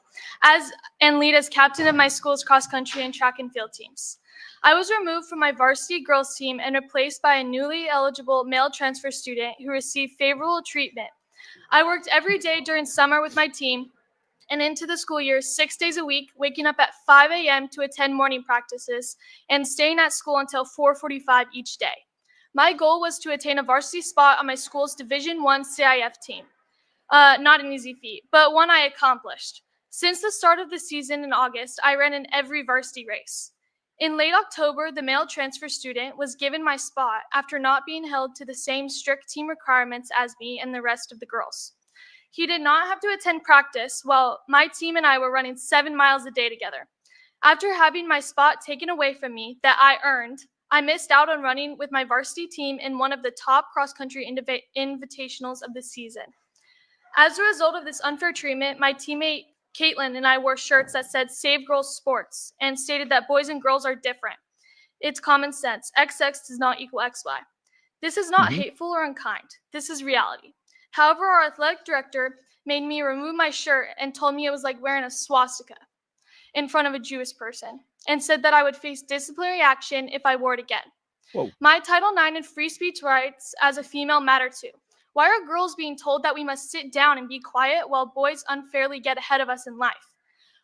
and lead as captain of my school's cross-country and track and field teams. I was removed from my varsity girls team and replaced by a newly eligible male transfer student who received favorable treatment. I worked every day during summer with my team and into the school year 6 days a week, waking up at 5 a.m. to attend morning practices and staying at school until 4:45 each day. My goal was to attain a varsity spot on my school's Division I CIF team. Not an easy feat, but one I accomplished. Since the start of the season in August, I ran in every varsity race. In late October, the male transfer student was given my spot after not being held to the same strict team requirements as me and the rest of the girls. He did not have to attend practice while my team and I were running 7 miles a day together. After having my spot taken away from me that I earned, I missed out on running with my varsity team in one of the top cross-country invitationals of the season. As a result of this unfair treatment, my teammate Caitlin and I wore shirts that said "Save Girls Sports" and stated that boys and girls are different. It's common sense. XX does not equal XY. This is not hateful or unkind. This is reality. However, our athletic director made me remove my shirt and told me it was like wearing a swastika in front of a Jewish person and said that I would face disciplinary action if I wore it again. Whoa. My Title IX and free speech rights as a female matter too. Why are girls being told that we must sit down and be quiet while boys unfairly get ahead of us in life?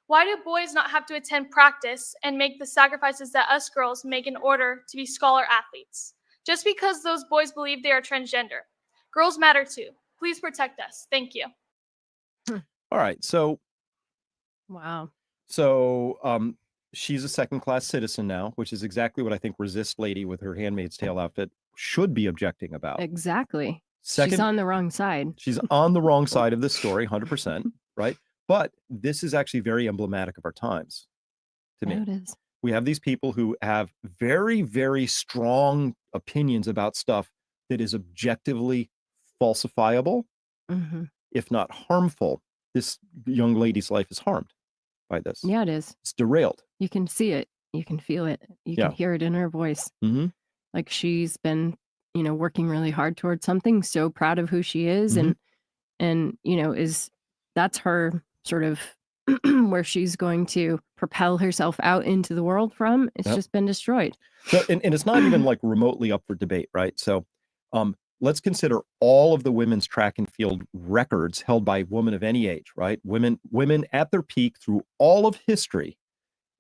Why do boys not have to attend practice and make the sacrifices that us girls make in order to be scholar athletes? Just because those boys believe they are transgender. Girls matter too. Please protect us. Thank you. All right. So Wow. she's a second-class citizen now, which is exactly what I think Resist Lady with her Handmaid's Tale outfit should be objecting about. Exactly. Second, She's on the wrong side. She's on the wrong side of this story, 100%, right? But this is actually very emblematic of our times to me. Yeah, it is. We have these people who have very, very strong opinions about stuff that is objectively falsifiable, if not harmful. This young lady's life is harmed by this. Yeah, it is. It's derailed. You can see it. You can feel it. You can hear it in her voice. Like she's been, working really hard towards something, so proud of who she is. And that's her sort of where she's going to propel herself out into the world from. It's just been destroyed. So, and it's not even like remotely up for debate, right? So let's consider all of the women's track and field records held by women of any age, right? Women at their peak through all of history,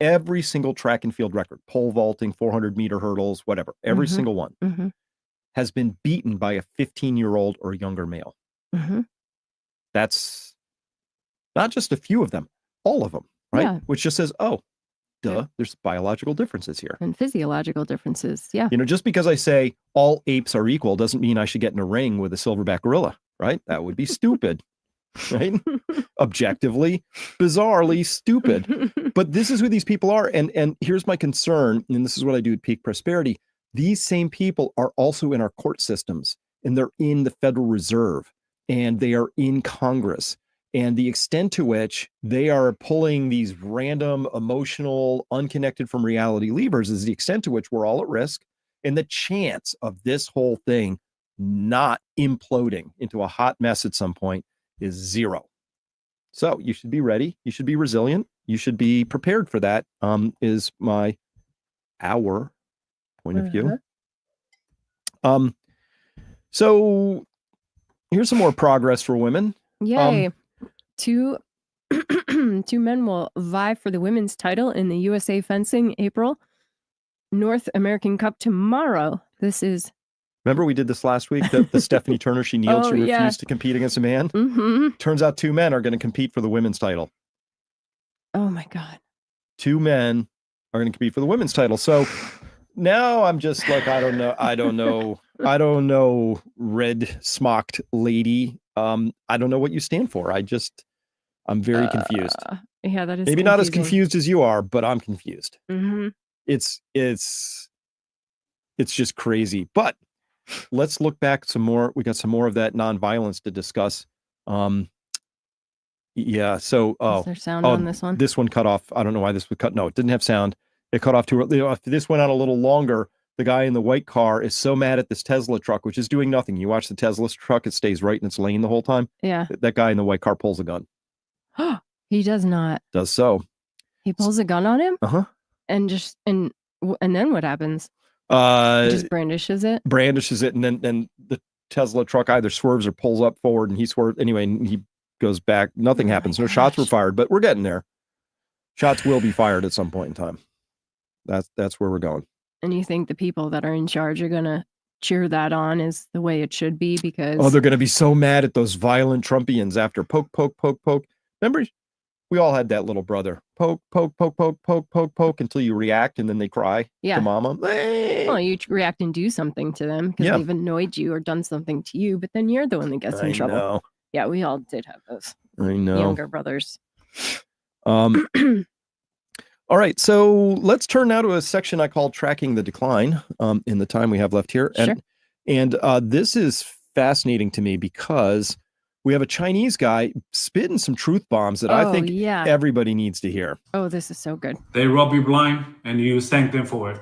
every single track and field record, pole vaulting, 400-meter hurdles, whatever, every single one has been beaten by a 15-year-old or younger male. That's not just a few of them, all of them, right? Yeah. Which just says, oh, duh, there's biological differences here. And physiological differences. Yeah. Just because I say all apes are equal doesn't mean I should get in a ring with a silverback gorilla, right? That would be stupid, right? Objectively, bizarrely stupid. But this is who these people are. And here's my concern, and this is what I do at Peak Prosperity. These same people are also in our court systems, and they're in the Federal Reserve, and they are in Congress. And the extent to which they are pulling these random, emotional, unconnected from reality levers is the extent to which we're all at risk. And the chance of this whole thing not imploding into a hot mess at some point is zero. So you should be ready. You should be resilient. You should be prepared for that, is our point of view. So here's some more progress for women. Yay. Two men will vie for the women's title in the USA Fencing April. North American Cup tomorrow. This is. Remember we did this last week, the Stephanie Turner, she kneeled, she refused to compete against a man. Turns out 2 men are going to compete for the women's title. Oh my God. 2 men are going to compete for the women's title. So now I'm just like, I don't know, red smocked lady. I don't know what you stand for. I'm very confused. Yeah, that is maybe not as confused as you are, but I'm confused. It's just crazy. But let's look back some more. We got some more of that nonviolence to discuss. Yeah. So, is there sound on this one? This one cut off. I don't know why this would cut. No, it didn't have sound. It cut off too early. If this went on a little longer, the guy in the white car is so mad at this Tesla truck, which is doing nothing. You watch the Tesla truck, it stays right in its lane the whole time. Yeah. That guy in the white car pulls a gun. He does not. Does so. He pulls a gun on him? And then what happens? He just brandishes it? Brandishes it, and then the Tesla truck either swerves or pulls up forward, and he swerves. Anyway, and he goes back. Nothing happens. No shots were fired, but we're getting there. Shots will be fired at some point in time. That's where we're going. And you think the people that are in charge are going to cheer that on as the way it should be? Because they're going to be so mad at those violent Trumpians after poke. Remember, we all had that little brother. Poke until you react, and then they cry to mama. Well, you react and do something to them because they've annoyed you or done something to you, but then you're the one that gets in trouble. Know. Yeah, we all did have those. I know. Younger brothers. All right, so let's turn now to a section I call Tracking the Decline in the time we have left here. And this is fascinating to me because we have a Chinese guy spitting some truth bombs that I think everybody needs to hear. Oh, this is so good. They rob you blind and you thank them for it.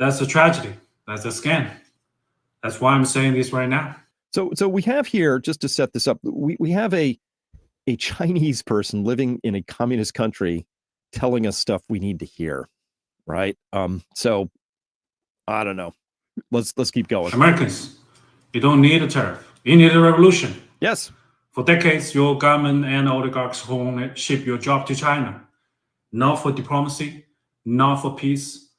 That's a tragedy. That's a scam. That's why I'm saying this right now. So we have here, just to set this up, we have a Chinese person living in a communist country telling us stuff we need to hear, right? So I don't know. Let's keep going. Americans, you don't need a tariff. You need a revolution. Yes. For decades, your government and oligarchs ship your job to China, not for diplomacy, not for peace,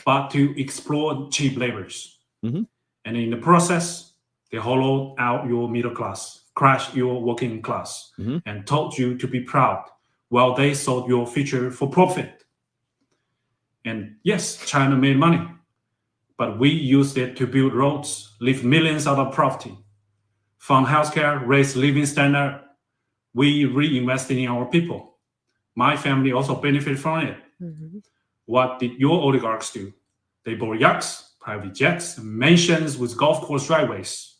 but to exploit cheap laborers. And in the process, they hollowed out your middle class, crashed your working class, and told you to be proud while they sold your future for profit. And yes, China made money, but we used it to build roads, lift millions out of poverty, fund healthcare, raise living standard. We reinvested in our people. My family also benefited from it. What did your oligarchs do? They bought yachts, private jets, mansions with golf course driveways.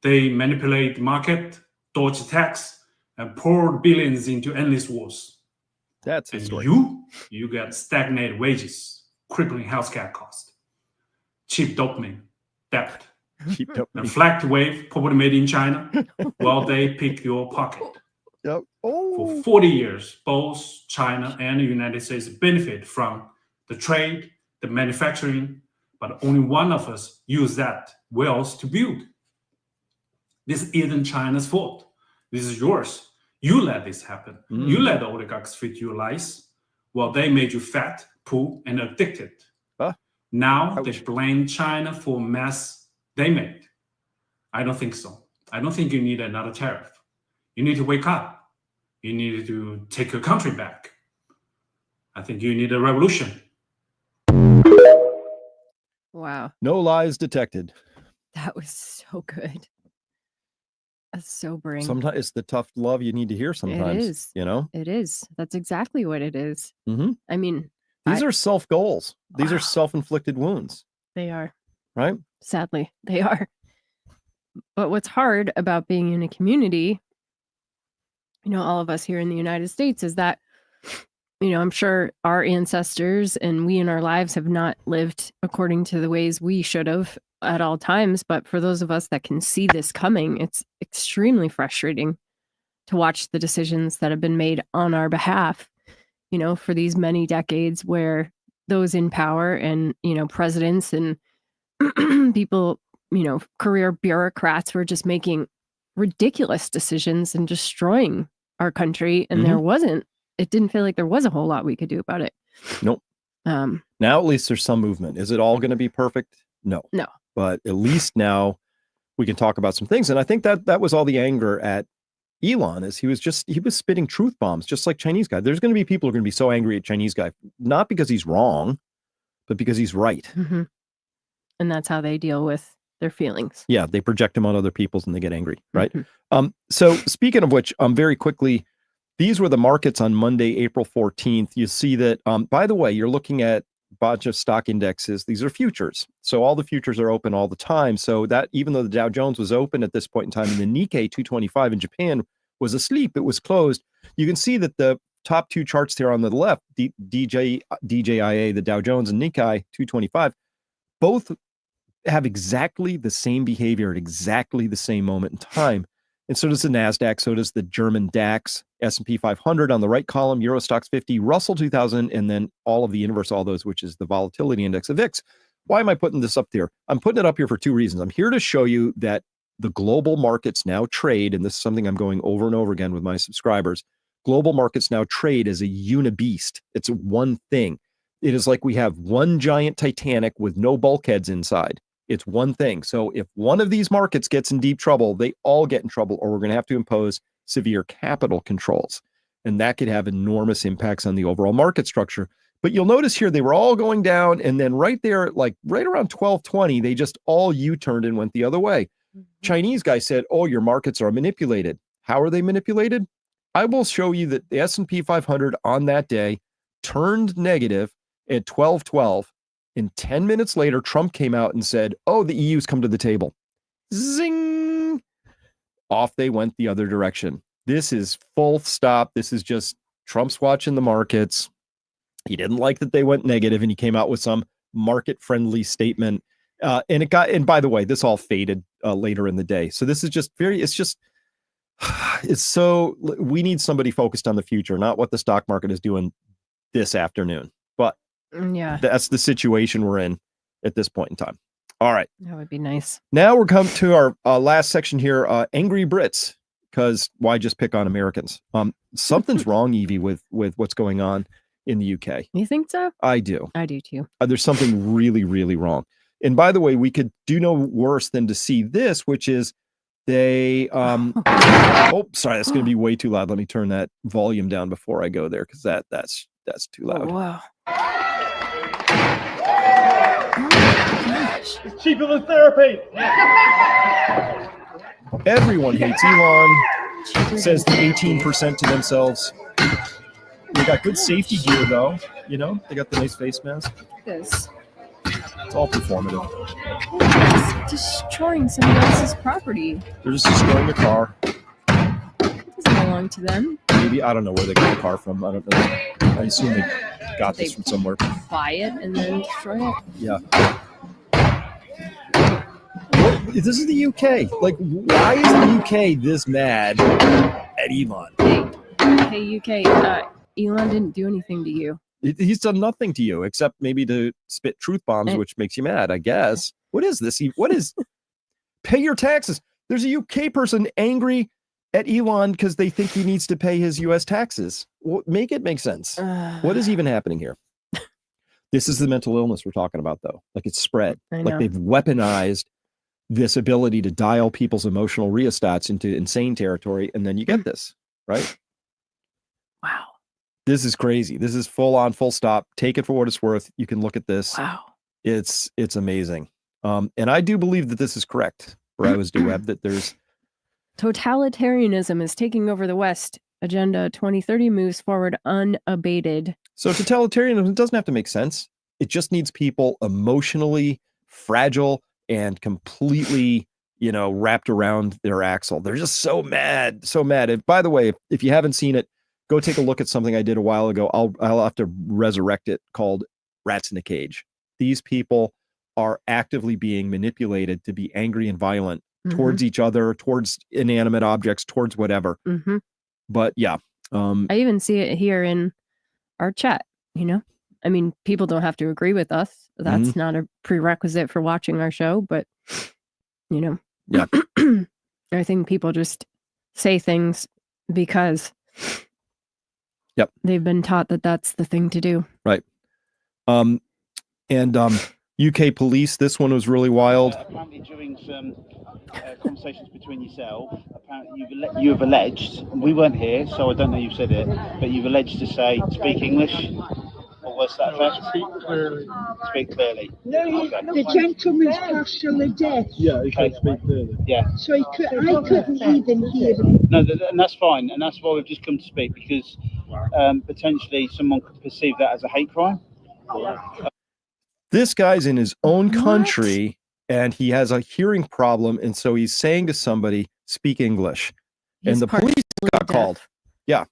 They manipulate the market, dodge tax, and poured billions into endless wars. That's the story. You get stagnated wages, crippling healthcare costs, cheap dopamine, debt, and flagged wave probably made in China, while they pick your pocket. For 40 years, both China and the United States benefit from the trade, the manufacturing, but only one of us use that wealth to build. This isn't China's fault. This is yours. You let this happen. You let the oligarchs feed you lies while they made you fat, poor, and addicted. Now they blame China for mess they made. I don't think so. I don't think you need another tariff. You need to wake up. You need to take your country back. I think you need a revolution. Wow. No lies detected. That was so good. That's sobering. Sometimes it's the tough love you need to hear sometimes. It is. You know? It is. That's exactly what it is. I mean, these are self-goals. These are self-inflicted wounds. They are. Right? Sadly, they are. But what's hard about being in a community, all of us here in the United States, is that, I'm sure our ancestors and we in our lives have not lived according to the ways we should have at all times. But for those of us that can see this coming, it's extremely frustrating to watch the decisions that have been made on our behalf, for these many decades where those in power and, presidents and people, career bureaucrats were just making ridiculous decisions and destroying our country. And it didn't feel like there was a whole lot we could do about it. Nope. Now at least there's some movement. Is it all going to be perfect? No. But at least now we can talk about some things. And I think that was all the anger at Elon, is he was spitting truth bombs, just like Chinese guy. There's going to be people who are going to be so angry at Chinese guy, not because he's wrong, but because he's right. Mm-hmm. And that's how they deal with their feelings. Yeah, they project them on other people's and they get angry, right? Mm-hmm. So speaking of which, very quickly, these were the markets on Monday, April 14th. You see that, by the way, you're looking at a bunch of stock indexes. These are futures. So all the futures are open all the time. So that even though the Dow Jones was open at this point in time, and the Nikkei 225 in Japan was asleep, it was closed. You can see that the top two charts there on the left, DJIA, the Dow Jones, and Nikkei 225, both have exactly the same behavior at exactly the same moment in time. And so does the NASDAQ, so does the German DAX, S&P 500 on the right column, Euro Stoxx 50, Russell 2000, and then all of the universe, all those, which is the volatility index of VIX. Why am I putting this up there? I'm putting it up here for two reasons. I'm here to show you that the global markets now trade, and this is something I'm going over and over again with my subscribers, global markets now trade as a unibeast. It's one thing. It is like we have one giant Titanic with no bulkheads inside. It's one thing. So if one of these markets gets in deep trouble, they all get in trouble, or we're going to have to impose severe capital controls. And that could have enormous impacts on the overall market structure. But you'll notice here, they were all going down. And then right there, like right around 1220, they just all U-turned and went the other way. Mm-hmm. Chinese guy said, oh, your markets are manipulated. How are they manipulated? I will show you that the S&P 500 on that day turned negative at 1212. And 10 minutes later, Trump came out and said, oh, the EU's come to the table. Zing! Off they went the other direction. This is full stop. This is just Trump's watching the markets. He didn't like that they went negative, and he came out with some market-friendly statement. And by the way, this all faded later in the day. So this is just we need somebody focused on the future, not what the stock market is doing this afternoon. But yeah, that's the situation we're in at this point in time. All right. That would be nice. Now we're coming to our last section here, angry Brits, because why just pick on Americans? Something's wrong, Evie, with what's going on in the UK. You think so? I do. I do too. There's something really, really wrong. And by the way, we could do no worse than to see this, which is they, oh, sorry, that's going to be way too loud. Let me turn that volume down before I go there, because that's too loud. Oh, wow. It's cheaper than therapy. Everyone hates Elon, says the 18% to themselves. They got good safety gear, though. You know, they got the nice face mask. This. It's all performative. It's destroying somebody else's property. They're just destroying the car. It doesn't belong to them. Maybe, I don't know where they got the car from. I don't know. I assume they got this from somewhere. Buy it and then destroy it. Yeah. This is the UK. Like, why is the UK this mad at Elon? Hey, UK, Elon didn't do anything to you. He's done nothing to you except maybe to spit truth bombs, which makes you mad, I guess. What is this? What is pay your taxes? There's a UK person angry at Elon because they think he needs to pay his US taxes. Well, make it make sense. What is even happening here? This is the mental illness we're talking about, though. Like, it's spread. Like, they've weaponized this ability to dial people's emotional rheostats into insane territory, and then you get this, right? Wow. This is crazy. This is full on, full stop. Take it for what it's worth. You can look at this. Wow. It's amazing. And I do believe that this is correct. Browse the web, that there's totalitarianism is taking over the West. Agenda 2030 moves forward unabated. So totalitarianism doesn't have to make sense. It just needs people emotionally fragile and completely, wrapped around their axle. They're just so mad, so mad. And by the way, if you haven't seen it, go take a look at something I did a while ago. I'll have to resurrect it, called Rats in a Cage. These people are actively being manipulated to be angry and violent towards each other, towards inanimate objects, towards whatever. But yeah. I even see it here in our chat, I mean, people don't have to agree with us. That's not a prerequisite for watching our show, but, Yeah. I think people just say things because Yep. they've been taught that that's the thing to do. Right. UK police, this one was really wild. Apparently during some conversations between yourself, apparently you've alleged, and we weren't here, so I don't know you said it, but you've alleged to say, speak English. What was that effect? Speak clearly. Speak clearly. No, the gentleman's partially deaf. Yeah, he can speak clearly. Yeah. So I couldn't even hear him. No, and that's fine, and that's why we've just come to speak, because potentially someone could perceive that as a hate crime. This guy's in his own country and he has a hearing problem, and so he's saying to somebody, speak English. And the police got called. Yeah.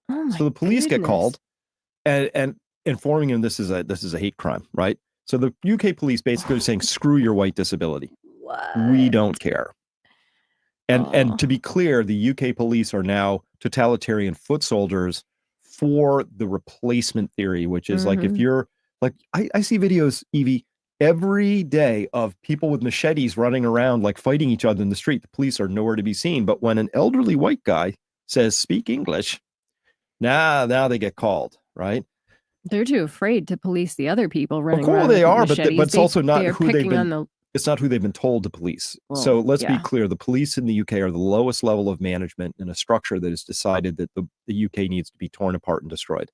Oh so the police get called and informing him this is a hate crime, right? So the UK police basically are saying, screw your white disability. What? We don't care. And to be clear, the UK police are now totalitarian foot soldiers for the replacement theory, which is like, if you're like, I see videos, Evie, every day of people with machetes running around, like fighting each other in the street. The police are nowhere to be seen. But when an elderly white guy says, speak English, now they get called, right? They're too afraid to police the other people running around. Of course they with are, machetes. but it's also not they are who they've picking been. on It's not who they've been told to police. Well, so let's be yeah. clear. The police in the UK are the lowest level of management in a structure that has decided that the UK needs to be torn apart and destroyed.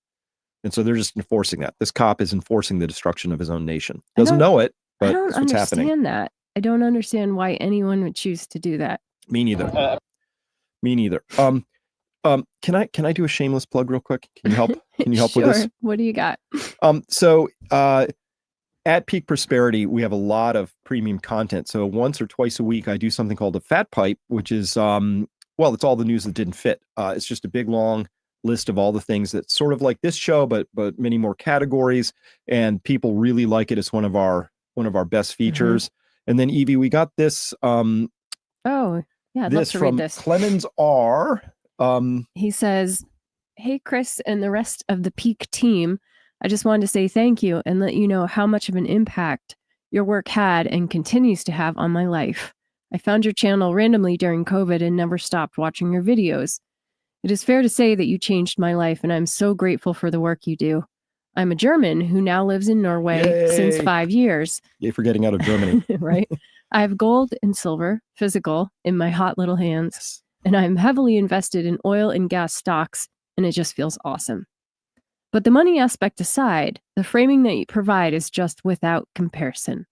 And so they're just enforcing that. This cop is enforcing the destruction of his own nation. Doesn't know it, but I don't it's what's happening. understand that. I don't understand why anyone would choose to do that. Me neither. Me neither. Can I do a shameless plug real quick? Can you help? Can you help Sure. with this? What do you got? So at Peak Prosperity, we have a lot of premium content. So once or twice a week, I do something called a Fat Pipe, which is, it's all the news that didn't fit. It's just a big, long list of all the things that's sort of like this show, but many more categories. And people really like it. It's one of our best features. And then Evie, we got this. Oh, yeah. I'd love to from read this. Clemens R. He says, "Hey, Chris and the rest of the Peak team. I just wanted to say thank you and let you know how much of an impact your work had and continues to have on my life. I found your channel randomly during COVID and never stopped watching your videos. It is fair to say that you changed my life, and I'm so grateful for the work you do. I'm a German who now lives in Norway since 5 years." Yay for getting out of Germany. Right? "I have gold and silver, physical, in my hot little hands, and I'm heavily invested in oil and gas stocks, and it just feels awesome. But the money aspect aside, the framing that you provide is just without comparison.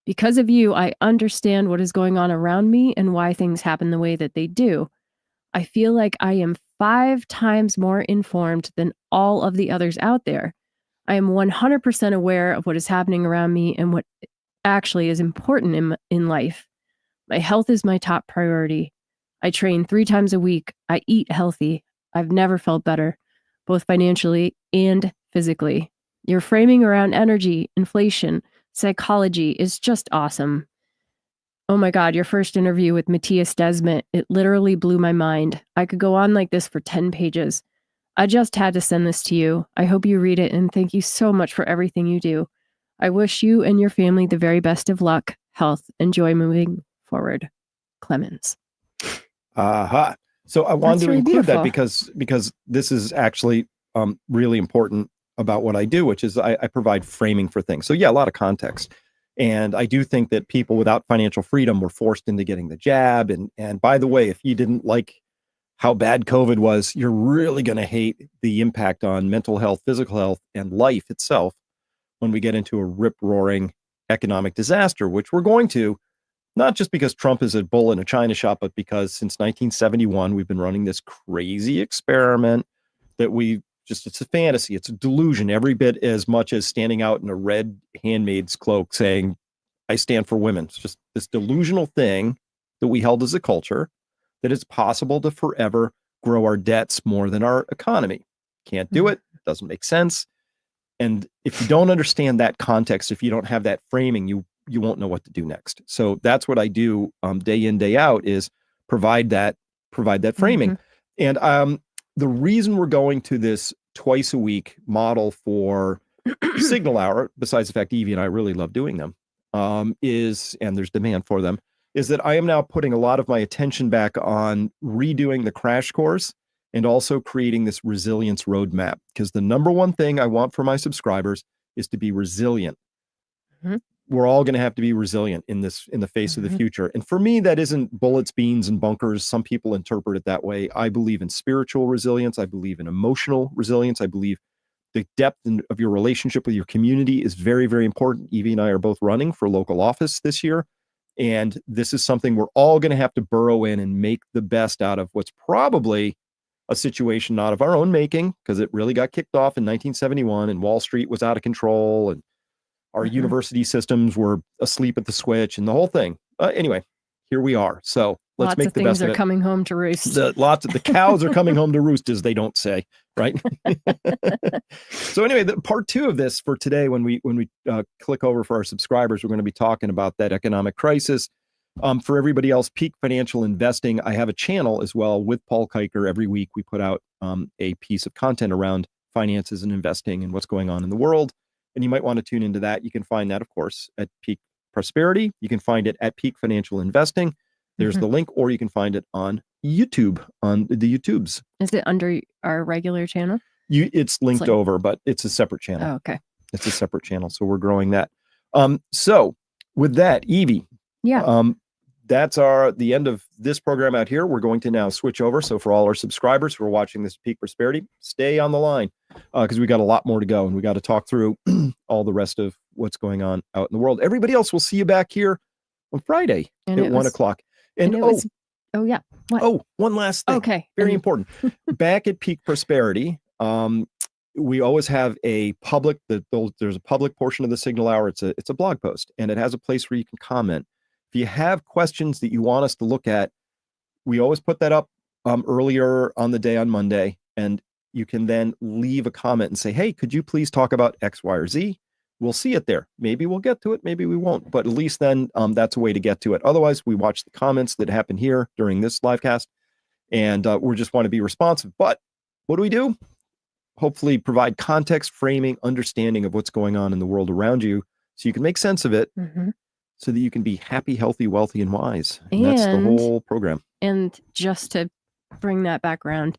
Because of you, I understand what is going on around me and why things happen the way that they do. I feel like I am 5 times more informed than all of the others out there. I am 100% aware of what is happening around me and what actually is important in life. My health is my top priority. I train 3 times a week. I eat healthy. I've never felt better, both financially and physically. Your framing around energy, inflation, psychology is just awesome. Oh my God, your first interview with Matthias Desmet, it literally blew my mind. I could go on like this for 10 pages. I just had to send this to you. I hope you read it, and thank you so much for everything you do. I wish you and your family the very best of luck, health, and joy moving forward. Clemens." So I wanted to really include that beautiful. because this is actually really important about what I do, which is I provide framing for things. So yeah, a lot of context. And I do think that people without financial freedom were forced into getting the jab. And by the way, if you didn't like how bad COVID was, you're really going to hate the impact on mental health, physical health, and life itself when we get into a rip-roaring economic disaster, which we're going to, not just because Trump is a bull in a china shop, but because since 1971, we've been running this crazy experiment that it's a fantasy. It's a delusion every bit as much as standing out in a red handmaid's cloak saying, I stand for women. It's just this delusional thing that we held as a culture, that it's possible to forever grow our debts more than our economy. Can't do it. Doesn't make sense. And if you don't understand that context, if you don't have that framing, you won't know what to do next. So that's what I do day in, day out, is provide that framing. And the reason we're going to this twice a week model for Signal Hour, besides the fact Evie and I really love doing them, and there's demand for them, is that I am now putting a lot of my attention back on redoing the crash course and also creating this resilience roadmap. Because the number one thing I want for my subscribers is to be resilient. Mhm. We're all going to have to be resilient in the face of the future. And for me, that isn't bullets, beans, and bunkers. Some people interpret it that way. I believe in spiritual resilience. I believe in emotional resilience. I believe the depth of your relationship with your community is very, very important. Evie and I are both running for local office this year. And this is something we're all going to have to burrow in and make the best out of what's probably a situation not of our own making, because it really got kicked off in 1971 and Wall Street was out of control and our university systems were asleep at the switch and the whole thing. Anyway, here we are. So let's Lots make of the things best of are it. coming home to roost. The cows are coming home to roost, as they don't say, right? So anyway, the part 2 of this for today, when we click over for our subscribers, we're going to be talking about that economic crisis. For everybody else, Peak Financial Investing, I have a channel as well with Paul Kiker. Every week we put out a piece of content around finances and investing and what's going on in the world. And you might want to tune into that. You can find that, of course, at Peak Prosperity. You can find it at Peak Financial Investing. There's the link, or you can find it on YouTube, on the YouTubes. Is it under our regular channel? It's linked over, but it's a separate channel. Oh, okay. It's a separate channel. So we're growing that. So with that, Evie, that's the end of this program out here. We're going to now switch over. So for all our subscribers who are watching this Peak Prosperity, stay on the line because we got a lot more to go and we got to talk through all the rest of what's going on out in the world. Everybody else, will see you back here on Friday at 1 o'clock. And what? One last thing. Okay. Very important. Back at Peak Prosperity, we always have a public, there's a public portion of the Signal Hour. It's a blog post, and it has a place where you can comment. If you have questions that you want us to look at, we always put that up earlier on the day on Monday, and you can then leave a comment and say, hey, could you please talk about X, Y, or Z? We'll see it there. Maybe we'll get to it. Maybe we won't. But at least then that's a way to get to it. Otherwise, we watch the comments that happen here during this live cast, and we just want to be responsive. But what do? Hopefully provide context, framing, understanding of what's going on in the world around you so you can make sense of it. So that you can be happy, healthy, wealthy, and wise. And that's the whole program. And just to bring that background,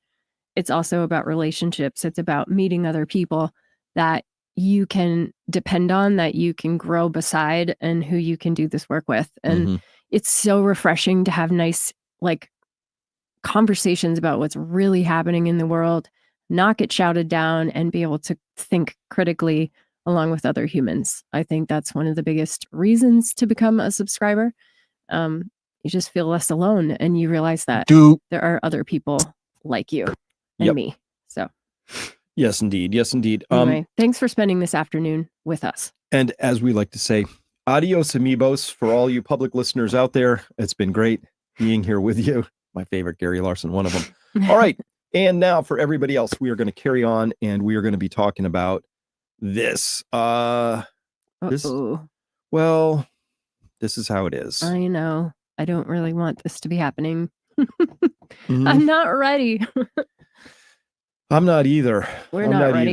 it's also about relationships. It's about meeting other people that you can depend on, that you can grow beside, and who you can do this work with. And it's so refreshing to have nice, conversations about what's really happening in the world, not get shouted down, and be able to think critically along with other humans. I think that's one of the biggest reasons to become a subscriber. You just feel less alone, and you realize that there are other people like you and me. So yes, indeed. Yes, indeed. Anyway, thanks for spending this afternoon with us. And as we like to say, adios amigos for all you public listeners out there. It's been great being here with you. My favorite, Gary Larson, one of them. All right. And now for everybody else, we are going to carry on, and we are going to be talking about this. This is how it is. I know. I don't really want this to be happening. I'm not ready. I'm not either. We're not ready.